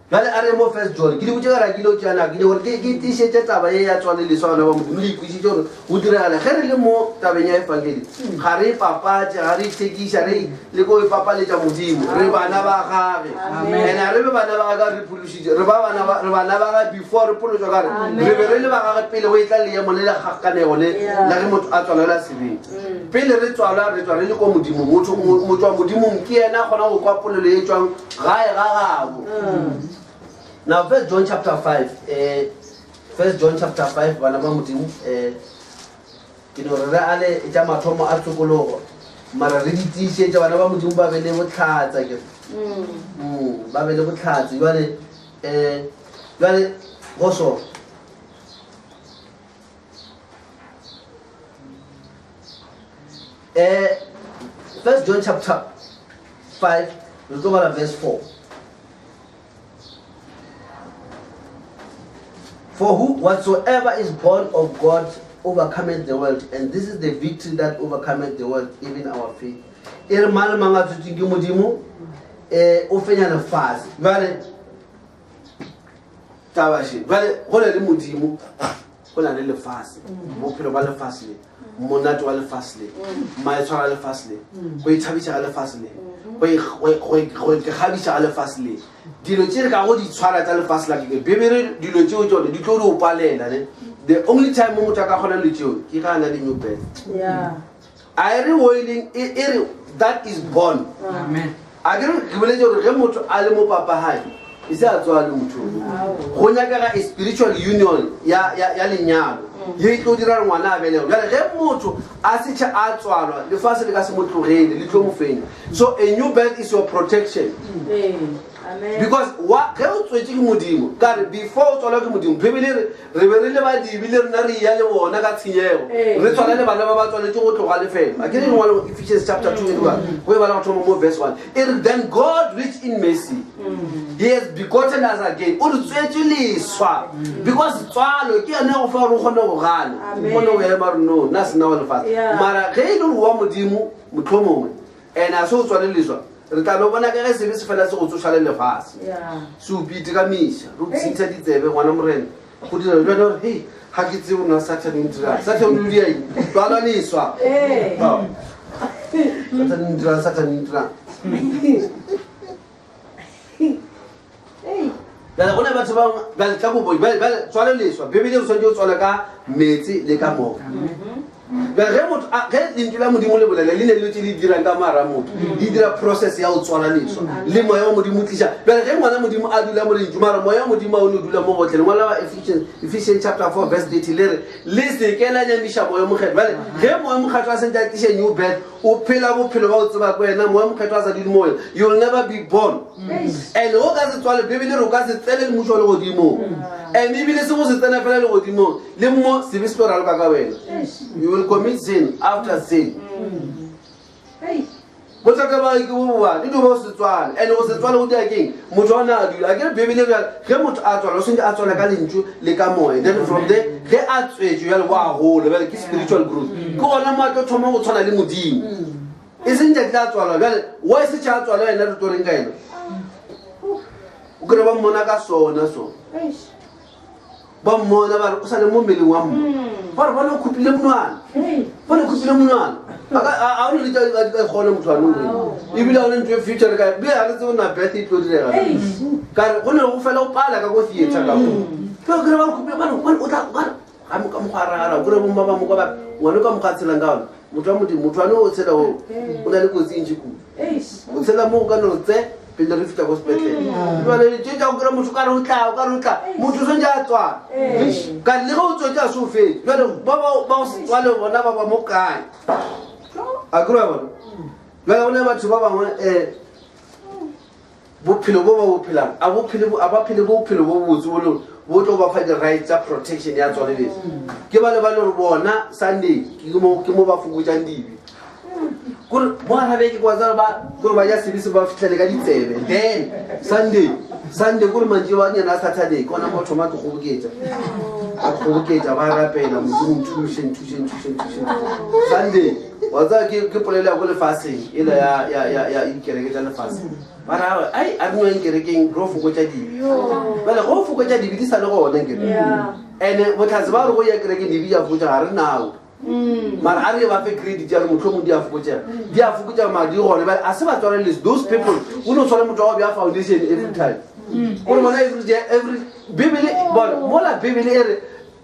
jale a re mo first John ke di botse ka rakile o tseana ke gore ke tišetse taba e ya tswane le swana ba modimo le ikwisitse gore go diragala ge re le mo tabeng ya evangeli ga re ipapatse ga re ithekiša re le ko ipapaletša modimo re bana ba gage and a re be bana ba gage re phološitše re bana ba gage before re phološwa kare re be re le ba gage pele go e tla leemo le legakanego le la ge motho a tswalela sebeng pele re tswala re tswa re le ko modimo motho wa modimong ke ena kgona go kwa polelo e tswang gae ga gago. Now, 1 John chapter 5, 1 John chapter 5, banaba modimo ke no re ale tša mathomo a tsokologo mara re ditiše tša bana ba modimo ba be le botlhatsa ke ba be le botlhatsa jwale go so 1 John chapter 5 Let's go to verse 4. For who whatsoever is born of God overcometh the world, and this is the victory that overcometh the world, even our faith. Ere mal manga tsutingi modimo o fenya na fase. Vale tabashi. Vale go le modimo go na le fase. Bophelo ba le fase le. Monate wa le fase le. Maitshwaro le fase le. Go ithabisa le fase le. Go khabisa le fase le. Dilo tse ka go di tshwara tsa le fase la ke bebere dilo tse o di tlo o palela ne. The only time motho ka khona le tšeo ke ga na le new birth. Yeah. I rewiling that is born. Amen. I don't believe you ge motho a le mo papa hae e se a tswa le motho go nyaka ga spiritual union ya lenyalo ye tlo dira ngwana a belego jale ge motho a se tša a tswalwa lefase le ka se mo tlogele le tlo mo fenya. So a new birth is your protection. Amen. Because what ge o tswetse ke modimo ka re before o tswalwa ke modimo bibele re be re le badibi le rena re ya le bona ka tshenyego re tswala le bana ba ba tswaletse go tloga lefelo a ke re ngwana Ephesians chapter 2 go e bala go thoma mo verse 1 and then God rich in mercy he has begotten us again o re tswetse leswa because tswalo ke yone go fa re gone go gana go no ya mara no na sina wa lefase mara ge e le wa modimo motlhomongwe and a so tswale leswa re tla no bona ka ge sebe se fela se go tsošale lefase se o pite ka misha re tsintsa ditsebe ngwana morena go dira jwa gore hey ha ke tse o na Saturday ndira Saturday o di ai twala leswa Saturday ndira la gona batho ba ba tla go boy ba tswala leswa bebele o sentse o tswala ka metsi le ka mo ge motho ge dintlo la modimo le bolele le ne le tse di dirang ka mara motho di dira process ya go tswala leswa le moya wa modimo tlisha bele ge ngwana modimo a dula mo lentšu mara moya wa modimo a o ne dula mo gotlhe ngwana wa Ephesians chapter 4 verse 30 le se ke la nyamisha moya mokgetho bale ge moya mokgetho a sentse a tlisha new birth o phela bophelo ba o tseba ko wena moya mokgetho a sa dile moya you will never be born and go ka se tswale bebele re ka se tsele le motho le godimo and ebile se go se tsena fela le godimo le mo se be se tlo raloka ka wena you will commit sin after sin. What's a about you? Do most of one, and it was a 12 day king. Mutona, I get baby little Hemut Atol, listen to Atol Galinju, Lekamo, then from there, they add you have wow, the spiritual group. Go on a matter of Tomo Tonalimudim. Isn't that one? Well, why is the child to allow another touring game? Grab Monaca so, no so. Bomona Salamumili one. What could be one? What could be one? I only call him to a new. You will only into a future guy. Be a little not better to the one of fellow Palaga go theatre. Program could be one without one. I'm come Harara, Gurumba Mugaba, one of them Catsalangan. Mutamuti Mutano said, oh, when I go in Chiku. Sela Mogano there. In the rift was better. You are a change of Garuka, Mutusanjatwa. Can you go to just so faith? You are Baba Boss, one of another Mokai. Agree. Well, never to Baba Bupilla, I will pill about Pillow Woods, would overfight the rights of protection. That's all it is. Give a level of war, not Sunday, Kimova for which I leave. What have it was about Gurmaya Sibis about Telegalitze. Then Sunday Gurman Giovanni and Saturday, Conamo Tomato Hogate. Hogate, Avara Pain, I'm doing tuition. Sunday was I give Kipola will fasting in a Kerrigan fasting. But I'm going to get grow for what I did. Well, a whole for what I did, this I know. And what has about way I can get the via of which are now. Man, I never agreed to tell Mutumu Diafuja. Diafuja, my dear, but as I told you, those people who don't tell them to all your foundation every time. Every baby, but more like baby,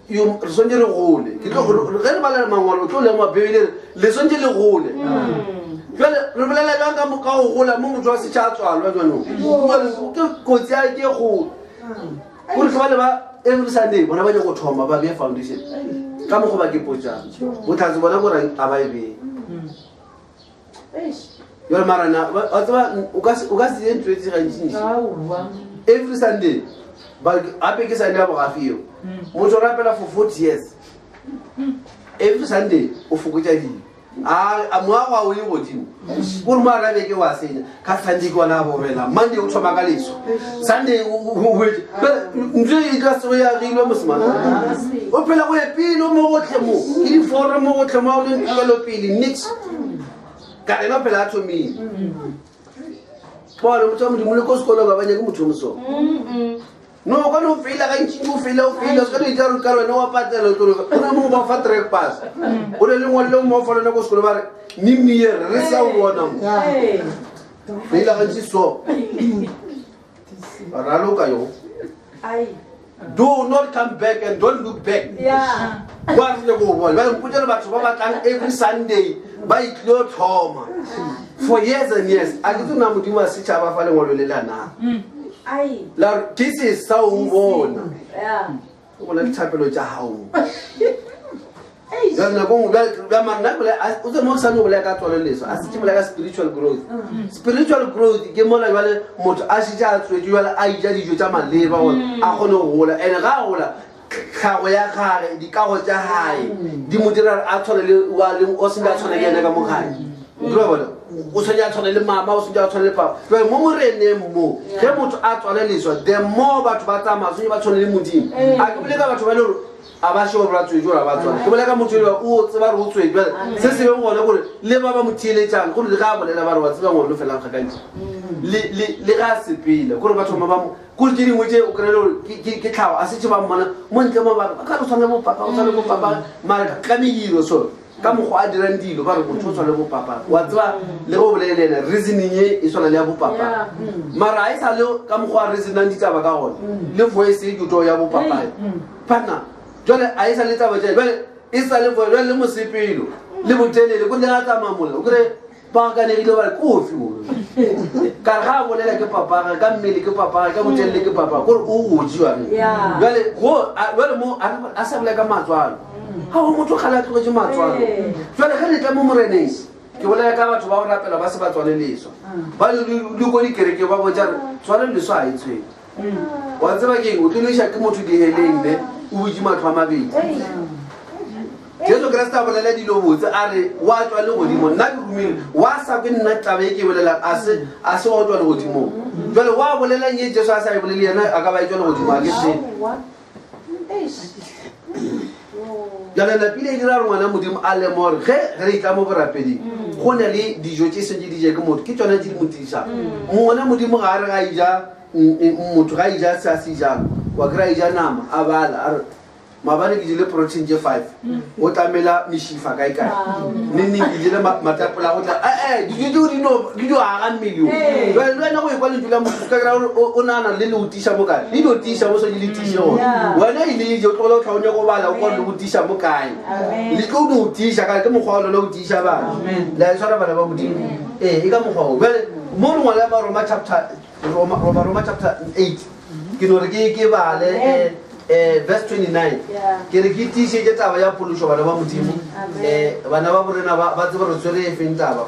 you listen to the rule. You don't remember my told them what baby, listen to the rule. Well, Rebella Langa Muka, who are moved to a child to our Well, could I get who? Every Sunday, whenever you go to home about your foundation. Come over Gipoja. What has whatever I be? Your Marana, Ugas the entry every Sunday. But I think I never have you. Motorapella for 40 years. Every Sunday, of Fukujaji. a moago o ye godimo gore mo arabe ke wa senya ka Sunday ke wana bobela Monday o thoma ka leso Sunday o wetse ntse e ka se ya gilwe mosimana o phela go epile mo gotle mo ke di fora mo gotle mo o le ntlo pele nix ka ena phela a thomile bona motho mo di mo le ko sekolo ga banya ke motho mo so no ka no fela ka ntse o fela ska di tla ka wena wa patela tlo ona mo ba fa track pass o le lengwe le mo fa lena ko sekolo ba re ni mier re sa o bona mo fela ka ntse so ra lo ka yo do not come back and don't look back wa re go bona ba mputela batho ba batlang every Sunday ba itlo thoma for years and years a ke tsona modimo a se tshaba fa lengolo le lana la this is sa o bona o bona dithapelo tja hao na go ba manna bole o tse mo sa no bole ka tsole leso a se tshibela ka spiritual growth ke mola jwale motho a se tja tswe jwale a ija dijo tsa maleba a gone go gola ene ga gola khago ya gare di kago tja hae di modira a tshole le wa le o se nga tshole yena ka mokhai ndro bona o se ja tshole le mama o se ja tshole le papa jwale mo morene mo ge motho a tsole leso the more batho ba tama so ba tshole le modimo a ke bile ka batho ba le a ba sho bra tswe jora ba tswa ke bile ka motho le o tseba re o tswe jwale se se beng gone gore le ba ba mothile tjang gore le ga bolela ba re wa tseba ngolo lo felang kgakantse le ga sepile gore batho ba mo go di dingwe tse o krelo ke tlhawa a se tse ba mmona mo ntle mo ba ka re tshwana mo papa o tshwana mo papa mara ka megiro so ka mogho a dirang dilo ba re motho o tshwana mo papa wa tseba le go bolelena reasoning e tshwana le ya bo papa mara a e sa le ka mogho a reasonang ditaba ka gone le voice e ke ya bo papa pana jole a e sa le taba tse jole e sa le voice le mo sepelo le botelele go le ga tsamamole o kre ba ka ne ile ba kofi mo ka ga bolela ke papa ka mmele ke papa ka botelele ke papa gore o o jiwa jole go mo a sa bole ka matswalo ha o motho khala tlo je matswalo jole ga le tla mo moreneng ke bolela ka batho ba go rapela ba se ba tswale leso ba le go di kereke ba botsa tswale leso a itswe wa tseba ke o tlonisha ke motho di heleng ne o budi matho a mabedi Jesu Kriste a bolela dilo botse a re wa tswa le godimo nna ke rumile wa sa ke nna tabe ke bolela a se wa tswa le godimo jwale wa bolela nye Jesu a sa e bolele yena a ka ba tswa le godimo a ke se jale la pile dira re ngwana modimo a le more ge re itla mo borapedi go ne le dijo tse se di je ke motho ke tsona tse di motisa ngwana modimo ga re ga ija motho ga ija sa se jang wa kra ija nama a bala mabane ke dile protein je 5 o tlamela mishifa kae kae nini ke dile matapola go tla dijo di no dijo a ga mmilio jwale wena go ikwa le dula mo ka kra o nana le le utisha mo kae le do tisha mo so di le tisha wena ile je o tlola o tlhaonye go bala o kwa le utisha mo kae le go do utisha ka ke mo gwa le utisha ba la tsara bana ba modimo e ka mo gwa jwale mo lo ngwala ba Roma chapter 8 ke no re ke bale verse 29 ke re ke tishe ke taba ya polusho bana ba modimo bana ba borena ba tseba re tswere e feng taba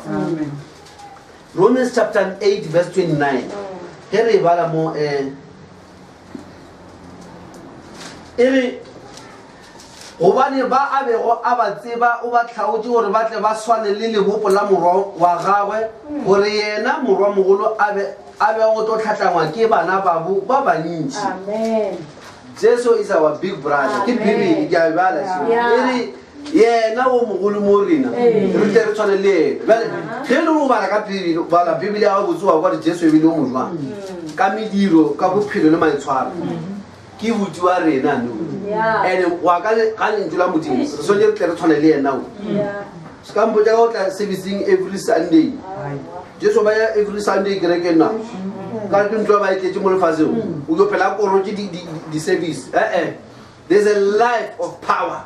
Romans chapter 8 verse 29 ke re bala mo ere gobane ba a bego a ba tseba o ba tlhaotse gore ba tle ba swane le lebopo la morwa wa gagwe gore yena morwa mogolo a be go tlo tlhatlangwa ke bana babo ba bantši Jesu is our big brother. Ke bibi ke a bala se ere yena o mogolo mo rena re tle re tshwane le bale ge le go bala ka bibi bala bibele ya go botsuwa gore Jesu e bile o mojwa ka mediro ka bophelo le maitshwaro ke botsi wa rena no ene wa ka le ntula modimo re so le tle re tshwane le yena o ska mpo ja go tla servicing every Sunday Jesu ba ya every Sunday kereke na ka ke ntwa ba itetse mo lefaseng o yo phela ko roki di service there's a life of power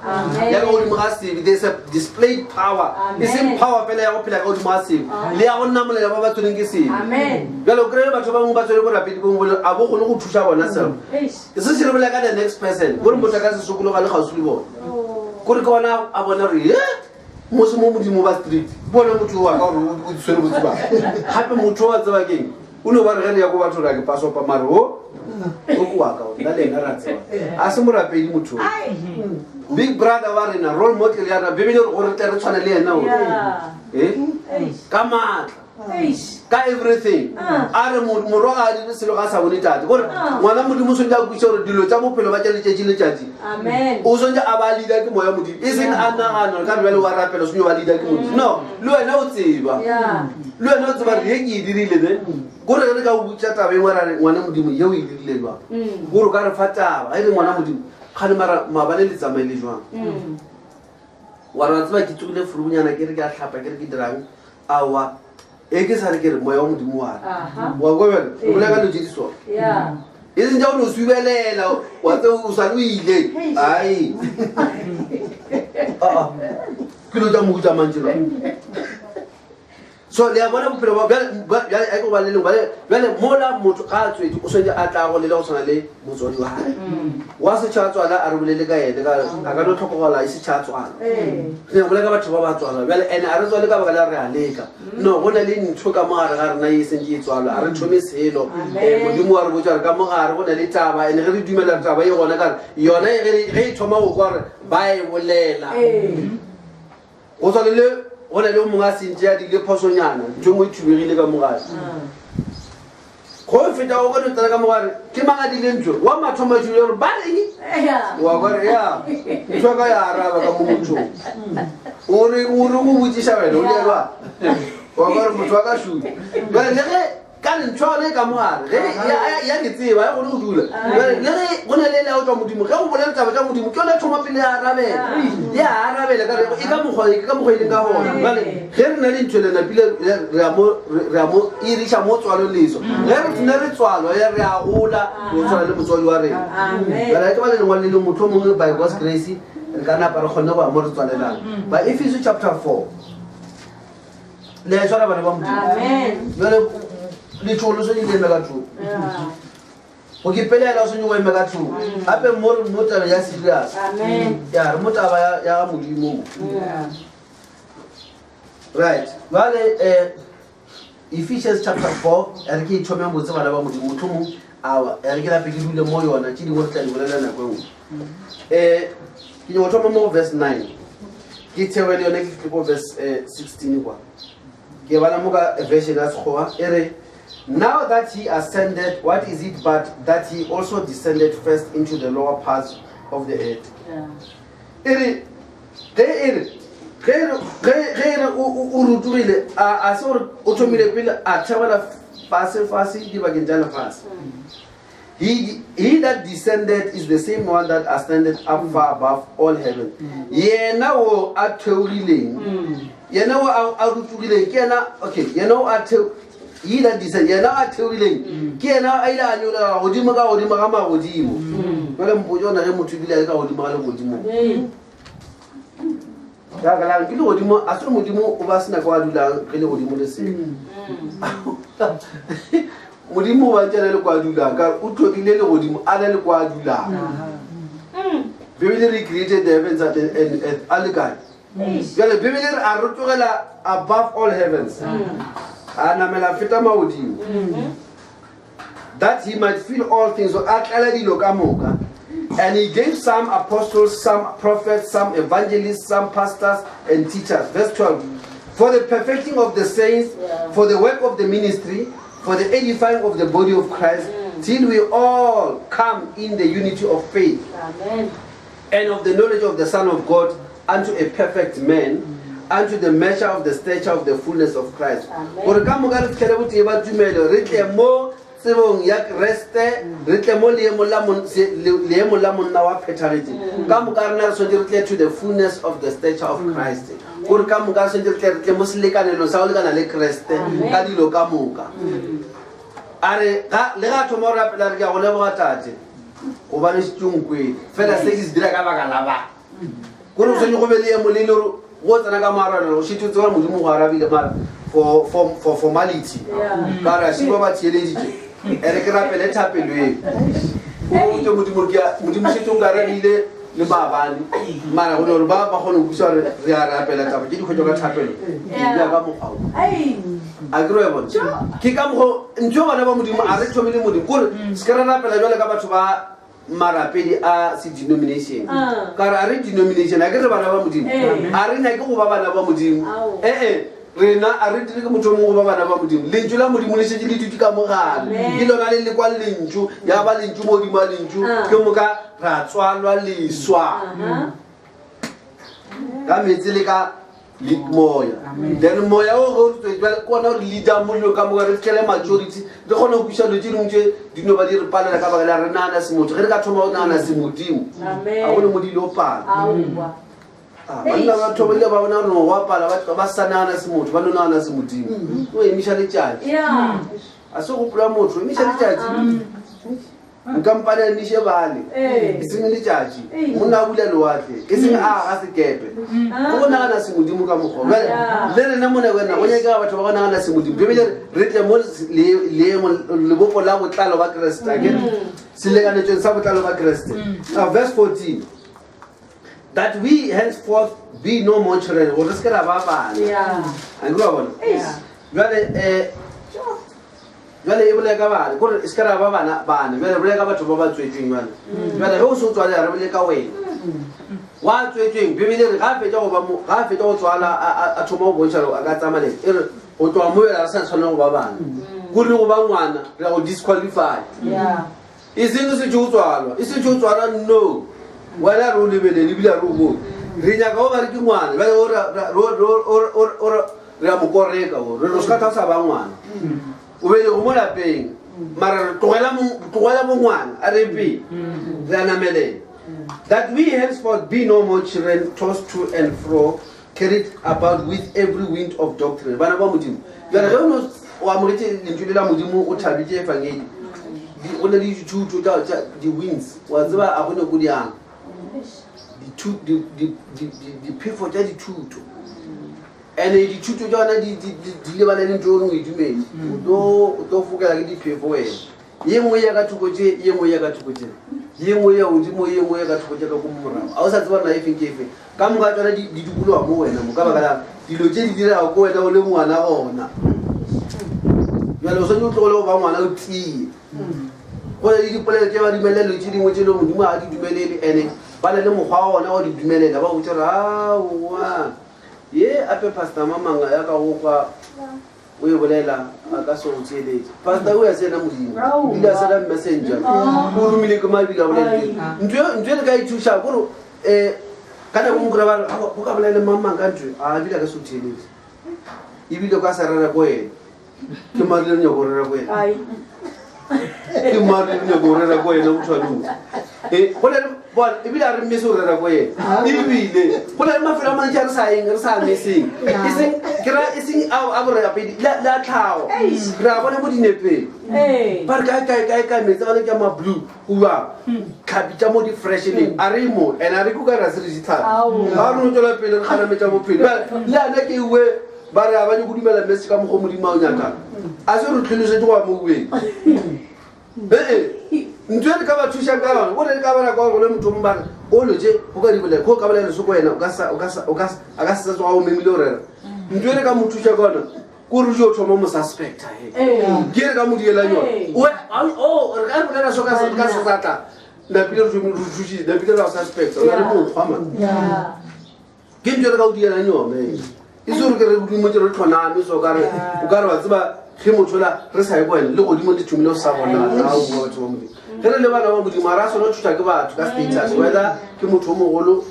ya go di magasibi there's a displayed power is in power phela ya go phela go di magasibi le ya go nna mo le ba ba tsweng ke se amen belo kre batho ba mo ba tswele go rapedi go mo a bo go go thusa bona selo se se re ka the next person go re motho ka se sokolo ga le ga se le bona go re ka bona a bona re mo se mo modimo ba street bona motho wa ka o tswele go tsiba hape motho wa tsaba keng o no ba re ge re ya ko batho ra ke pasopa mare o kwa ka nna le nna ra tseba a se morapedi motho big brother wa rena role model ya ra bebele gore tle re tshwana le yena o ka matla ka everything a re moro ga di selo ga sa bone tate gore ngwana modimo so ja kutse gore dilo tsa bophelo ba tšale tšetši le tšatši o sontse a ba leader ke moya modimo e seng a nagana ka bjale wa rapela sonyo ba leader ke modimo no le wena o tseba le wena o tseba re ye ke e dirile ne gore re ka o butša taba engwe ra re ngwana modimo yeo e dirile jwang gore o ka re fa taba ga e le ngwana modimo gane mabane le tsamaye le jwang wa ra tseba ke tsogile furubunyana ke re ke a tlhapa ke re ke dirang awa e ke sa re ke re moya wa modimo wa re wa go bjale o bolela lo jediso e seng ja o ne o swibelela wa tse o sa le o ile ai ke lo tsa mo utsa mantse lo so le a bona bophelo bjale a ko ba le leng bjale mola motho ga a tswetse o swetse a tla go lela go tshwana le motswadi wa gae wa setšha tswala a re bolele ka ene a ka no tlhokogala e setšha tswala ne bole ka batho ba ba tswala bjale ene a re tswale ka baka la re a leka no go na le ntho ka mogare ga rena e sentse e tswalwa a re thome selo modimo wa re botsa re ka mogare go na le taba ene ge re dumela taba e gona kare yona ge e thoma go kwa re ba e bolela go tswale le go na le mongwe a sentse a dile phosonyana ntho mo e thubegile ka mogare go feta go ka notala ka mogare ke mang a dile ntho wa mathoma jule gore ba reng wa kare ya ntho ka ya araba ka mo mothong o re go botsiša wena o lelwa wa kare motho wa ka šuti le ge ka ntshwane ka mogare ya ke tseba ya gone go dula le ge go na le le a o tswa modimo ge go bolela taba tsa modimo ke yone thoma pele ya arabela ya arabela ka e ka mokgwa e leng ka gona bale ge re na le ntho lena pile re a mo iriša mo tswalo leso ge re tshone re tswalo ya re a gola go tshwana le motswadi wa rena bale ke ba le lengwa le le motho o mongwe by God's grace re ka napa re kgonne go ya mo re tswalelang ba Ephesians chapter 4 le a tshwana bana ba modimo letšholo se di le emeka thoko go ke pelela o senye go emeka thoko gape mo taba ya serious ya re mo taba ya modimo right bale Ephesians chapter 4 ya re ke ithome botse bana ba modimo motho mongwe awa ya re ke lape ke dule mo yona tše dingwe re tla di bolela nako engwe ke nyako thoma mo verse 9 ke theoele yone ke fitlhe ko verse 16 kwa ke bala mo ka version ya sekgowa e re now that he ascended, what is it but that he also descended first into the lower parts of the earth? He that descended is the same one that ascended up far above all heaven. He that descended, yena a theorileng ke yena a ile a nyola godimo ka godimo ga magodimo jale mpotjona ge motho ebile a le ka godimo ga le godimo jaaka ke le godimo a se modimo o ba sena ka wa dulang ge le godimo le seng modimo o ba ntšana le kwa dulang ka o tlhokile le godimo a na le kwa dulang bebele re created the heavens and earth a le kae jale bebele re a re tlogela above all heavens that he might fill all things. And he gave some apostles, some prophets, some evangelists, some pastors and teachers. Verse 12. For the perfecting of the saints, for the work of the ministry, for the edifying of the body of Christ, till we all come in the unity of faith and of the knowledge of the Son of God, unto a perfect man, unto the measure of the stature of the fullness of Christ. Gore ka moka re tlhele botee ba tumelo re tle mo tsebong ya Kreste re tle mo leemo la monna wa phethagetse ka moka rena re swantse re tle to the fullness of the stature of Christ gore ka moka re swantse re tle mo selekanelong sa go lekana le Kreste ka dilo ka moka a re le ga thoma go rapela re ke a go leboga tate gobane setsonkwe fela se ke se dira ka baka la ba gore o swantse go be leemo le le go tsena ka marana o šitotse gore modimo go arabile mara for formality ka re a šiba ba theeleditše e re ke rapele thapelo eo o modimo šetse o ka arabile le ba bane mara go le ba ba gone go tsa re a rapela taba ke di khotso ka thapelo ya ka mo gago a gre ya bona ke ka mo ntho bana ba modimo a re thomile modimo gore se ka rapela jwale ka batho ba marapedi a se denomination ka re a re denomination a ke re bana ba modimo a re na ke go ba bana ba modimo rena a re dire ke motho mo go ba bana ba modimo lentswe la modimo le setse le tuti ka mogale ke lona le le kwa lentswe ya ba lentswe mo di ma lentswe ke mo ka ra tswalwa leswa ka metsi le ka moya then moya o go tswa kona re leader mo lo ka mo re tlele majority re gona go buša lo tšeng tše dino ba di re palela ka ba la re nana se motho ge re ka thoma o nana se modimo a gone mo di lo pala banna ba thobile ba bona gore wa pala ba sanana se motho ba nona se modimo o emisha le tšatši a se go pula motho emisha le tšatši nkampane ni shebale e seng le tšatši monna bula lewatle e seng a sekepe go bona kana se modimo ka moggo le rena mona wena go nyaka batho ba bona kana se modimo bebele re tle mo le bopo la botlalo ba Kriste ke se le kana tšeng sa botlalo ba Kriste verse 14 that we henceforth be no more children go re se ra ba bana a ngwa bona jwale e bole ka bana gore se ra ba bana jwale bole ka batho ba ba tswetseng jwale ge o se o tswale re bole ka wena wa tswetseng bebele re ga fetša go tswala a thoma go bontšha a ka tsamale e re o tloa mo yela re sa tshwanela go ba bana gore go ba ngwana re go disqualify e seng se tšo o tswalwa e se tšo o tswalwa no wala ro lebelele bila ro go re nya ka o ba re ke ngwana ba re a mo koreka o re ro ska tsa sa ba ngwana o be le go mo lapeng mara tlogela mo ngwana a re be re a namelele that we henceforth be no more children tossed to and fro carried about with every wind of doctrine bana ba modimo jana ge o no wa morete lentswe la modimo o thabile evangeli o le di thuto tsa di winds wa tseba a gone go diang di phefo tša dithuto ene dithuto tšona di lebalele ntho o e dumele o tlo fokela ke diphefo wena ye nngwe ya ka thoko tše ye nngwe ya ka thoko tše ye nngwe ya godimo ye nngwe ya ka thoko tše ka ko morago a o sa tseba na efeng ke efeng ka moka tšona di dikologa mo wena mo ka baka la dilo tše di dirago ko wena o le ngwana gona jale o swantse o tlogole go ba ngwana o tie go le dipolelo tše ba dumelelo tše dingwe tše le modimo a di dumelele ene ba na le mokgwa wa ona wa di dumelela ba go tšere aowa ye ape pastor mamanga ya ka go kwa o e bolela a ka se go tšeeletse pastor o ya sena modimo ile a sena messenger o romile ke mabila bolelele ntho e le ka ithuša kore ka nako mokry ba go ka bolele mamang ka ntho a bile a ka se go tšeeletse ebile o ka sa rera ko wena ke marile le nyako go rera ko wena ke marile le nyako go rera ko wena motshwanong ebile a re mmese o rera ko yena ebile go na le mafelo a mantši a re sa meseng e seng a borapedi le a tlhago re a bona mo dinepeng ba re kae metsi gane ke mablue goba tlhapi tša mo di-fresheneng a re mo and a re ko ka ra se re ditlhapi ga re no tswela pele re kganametša bophelo le ana ke ewe ba re a bane go dumela mese ka mokgo modimo a o nyakang a se re tlholosetse goa mo ueng ntho e le ka ba thušang ka yone gore le ka bana kwa gole motho mo bare o loje go ka dibole go ka bolela lesoko wena a ka se sa tsoga o memile o rera ntho e le ka mo thuša ka yona kore jo thoma mo suspecta ke re ka mo dielang yone re ka re bolela so ka sesatla napile re thušitse napile ra suspecta o na le mokgwa man ke ntho e re ka o dielang yone e se gore ke re godimo tse re tlhoname so o ka re wa tseba ge mothola re sa ye ko wena le godimo le thomile o sa bona a o bua batho ba modimo ge re le bana ba modimo a re a sone o thuša ke batho ka status whether ke motho o mogolo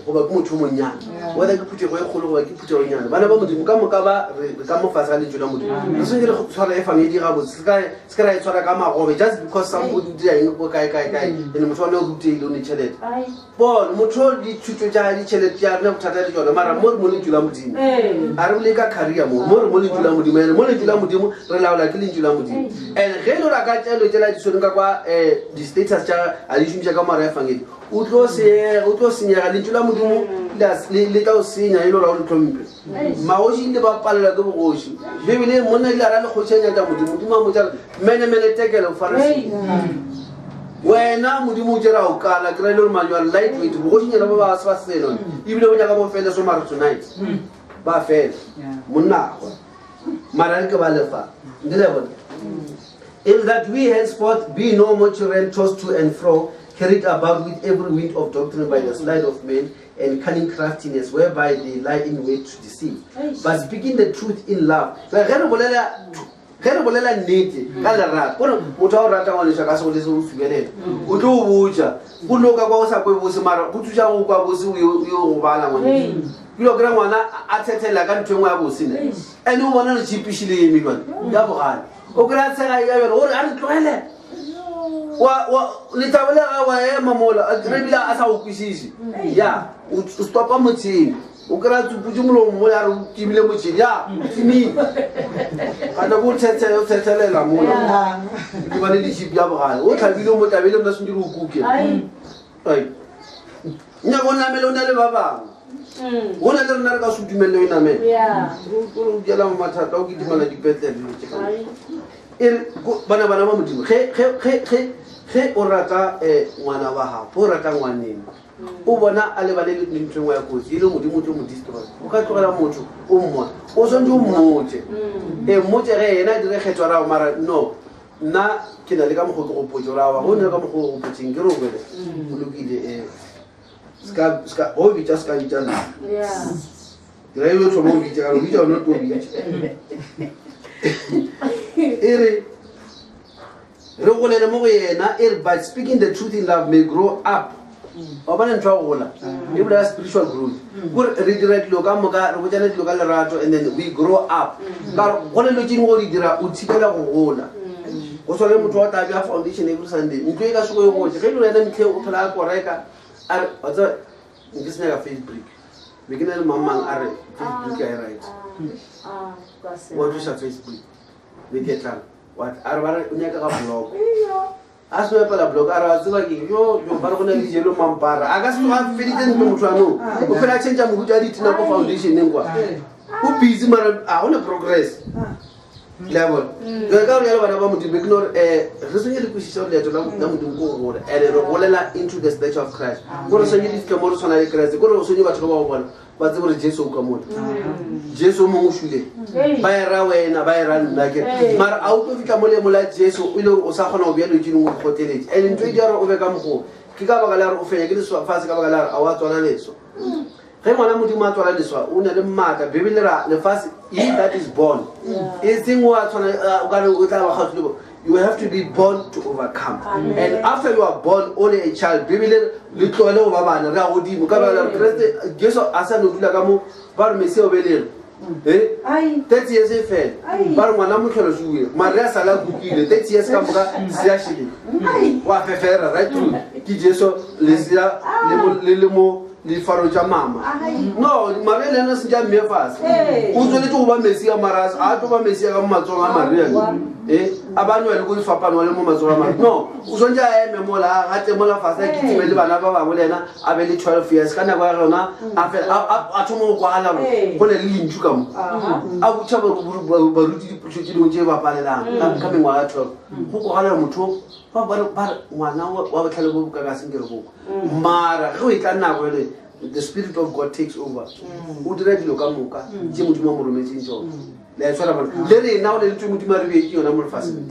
goba ke motho o monnyane whether ke phuthego e kgolo goba ke phuthego e nyane bana ba modimo ka moka ba re ka mo fatshe ga lentswe la modimo re senke re tshwara e fang e di gabotse se ke ra e tshwara ka magobe just because somebody dira eng ko kae ene motho wane o ruteile o ne tšhelete bone motho dithuto tša ditšhelete tša rena bothata le tsone mara mo re mo lentswe la modimo a re bole ka career mo re mo lentswe la modimo ene mo lentswe la modimo re laola ke lentswe la modimo and ge e le gore a ka tšelo tšela disone ka kwa di-status tša a di šomiša ka mara ya fangedi o tlo senyega lentswe la modimo le tla o senya e le ora o le tlhompe magoši ile ba palela ke bogoši bebele monna ile a ra le kgoši a nyaka modimo a motšala mene tekele o farese wena modimo o tjera o kala ke ra ile manual lightweight go shinyela ba ba sa seno ibile o nyaka mo fela so mara tonight ba fela monna mara ke ba lefa ndile bona in that we henceforth be no more children tossed to and fro, carried about with every wind of doctrine by the sleight of men and cunning craftiness, whereby they lie in wait to deceive. But speaking the truth in love. Kere bolela nnete ka lerato gore motho a o rata ngwane ka se go le se o fibelela o tlo o botsa go loka kwa o sa kwe bose mara go thusa go kwa bose o yo go bala ngwane ilo kry ngwana a thetela ka ntho engwe ya bose ne ene o bona le tsipishile e milwane ya bogale o kry tsega ya yona gore a re tlogele letabo le ga wa ema mola re bile a sa go kwisise ya o stopa motšhini o kry tsuputse molomo mo ya re timile motšhini ya timile gata ko thethelela mola ke ba le ditšhipi ya bogale o tlhabile mo tabele mona sendire o kuke nyaka o namele o na le ba bangwe go na le rena re ka se dumelele o namele o diela mathata o ke dimela dipetlele bana ba modimo ge o rata ngwana wa gago o rata ngwaneng o bona a lebale le ntho engwe ya kotsi e le modimo tlo mo destroy o ka tlogela motho o mmona o swantse o mmotse mmotse ge yena a dire kgetho rago mara no nna ke na le ka mokgwa ke go potse rawa go ne ka mokgwa go potseng ke re o bele o lokile o bitsa se ka bitsa nna dira e yo thoma o bitsa ka o bitsa o not o bitsa e re golele mo go yena e re but speaking the truth in love may grow up o bona ntho a gola e bolela spiritual growth gore re dira dilo ka moka re botsana dilo ka lerato and then we grow up ka go le lotšeng go di dira o thibela go gola o tshwane motho wa tabi ya foundation every sunday ntlo e ka seko e gotse ge dilo yena ntlhe o phela a koreka a re watsa nke se nyaka facebook be ke na le mamang a re facebook ya e right wa thusa facebook be ke tlang what a re ba re o nyaka ka blog a se pela blog a re a tseba ke yo ba re go na le dijelo mampara a ka se tloga feditse ntlo motho ano o phela a change mohuta ya ditina ko foundationeng kwa o busy mara a gone progress level ka re ya bana ba modimo ke no re senye le kwisisa le leto la modimo go gola and re golela into the stage of Christ go re senye di tlo mo re tshwana le Christ go re senye batho ba go bona ba tsebe re Jesu o ka motho Jesu mo go shule ba era wena ba era nna ke mara a o tlo fitla mo le mola Jesu o ile o sa gona o bia le dino go goteletse and ntwe di ara o be ka mogo ke ka baka la re o fenya ke le swa fase ka baka la re a wa tswana letso ge ngwana modimo a tswala leswa o ne le mmaka bebele ra lefase he that is born is thing wa tswana o ka re o tla ba gatlhile you have to be born to overcome. And after you are born only a child bebele le tlole o ba bana re a godimo ka ba la Kriste Jesu a sa no dula ka mo ba re mesi o beleng 30 years e fela ba re ngwana mo tlholo suwe mare a sala kukile 30 years ka moka se a shile wa fefera right through ke Jesu le sia le mo le faro tša mama no mare le nna se ja mme fase o tsweletse go ba mesi a maras a tlo ba mesi ka matsong a maria a ba no le go fapana le mo matsong a maria no o tswentse a eme mola a temola fase ke tsime le bana ba bangwe lena a be le 12 years kana go ya rona a thomo go kwala go le lintšu ka mo a botša baruti dipotso tše dingwe tše ba palelang ka mengwaga ya 12 go kwala motho ba ngwana wa botlhale bo boka ka senkere boko mara ge o e tla nako ele the spirit of God takes over o dira dilo ka moka tše modimo mo rometseng tšona le tshwara bona le rena o le tšwe modimo a re bee ke yona mo lefaseng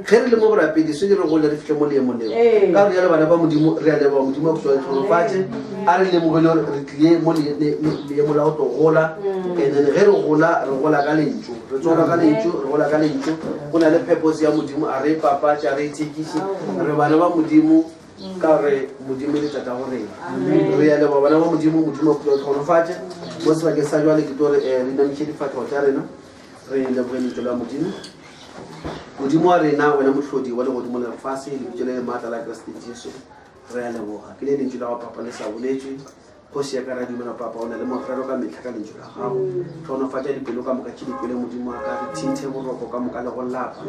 ge re le mo borapedi se dire go le re fitlhe mo leemo leo ka re ya le bana ba modimo re a leba modimo a tlholofatše a re lemogele gore re tlile mo leemo la go tlo gola and then ge re gola ka lentšu re tswala ka lentšu re gola ka lentšu go na le purpose ya modimo a re papatše a re itshekiše re bana ba modimo ka re modimo le tata go rena re ya leba bana ba modimo a tlholofatše mo sebakeng sa jwale ke tore re nametše difatlhego tša rena re lebogeleto la modimo a rena wena mohlodi wa legodimo le lefase le bitšo le maatla la Kriste Jesu re a leboga ke le lentšu la go papa le sa boletswe kgoši ya ka ra dumela papa o na le morero ka metlha ka lentso la gago tlhonofatša dipelo ka moka ke dipele modimo wa ka re thinthe boroko ka moka le go lapa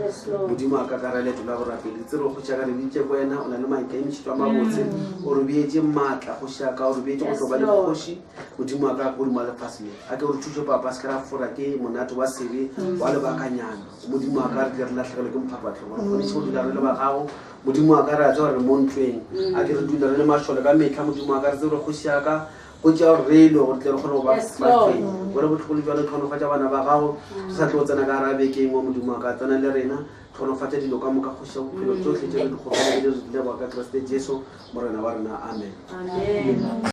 modimo wa ka ka ra leto la borapedi tse re kgoši ya ka re bitse ko wena o na le maikemišitšo a mabotse o re beetse maatla kgoši ya ka o re beetse go tloba le kgoši modimo wa ka ko dimo a lefase le a ke o re thuse papa se ke ra fora ke monate wa sebe wa lebakanyana modimo wa ka re ke re latlhegelwe ke mophapatlho kgonese go dula re le ba gago modimo wa ka re a tswa re mo ntweng a ke re dula re le mašole ka metlha modimo wa ka re tse re kgoši ya ka go tšea gore re ile gore tle re kgone go bateng gore botlhokolo jale tlhonofatša bana ba gago re sa tle go tsena ka gara bekeng wa modimo wa ka tsena le rena tlhonofatša dilo ka moka kgoši ya bophelo tsotlhe tse re dikgopele re dileba ka keresete jesu morena wa rena amen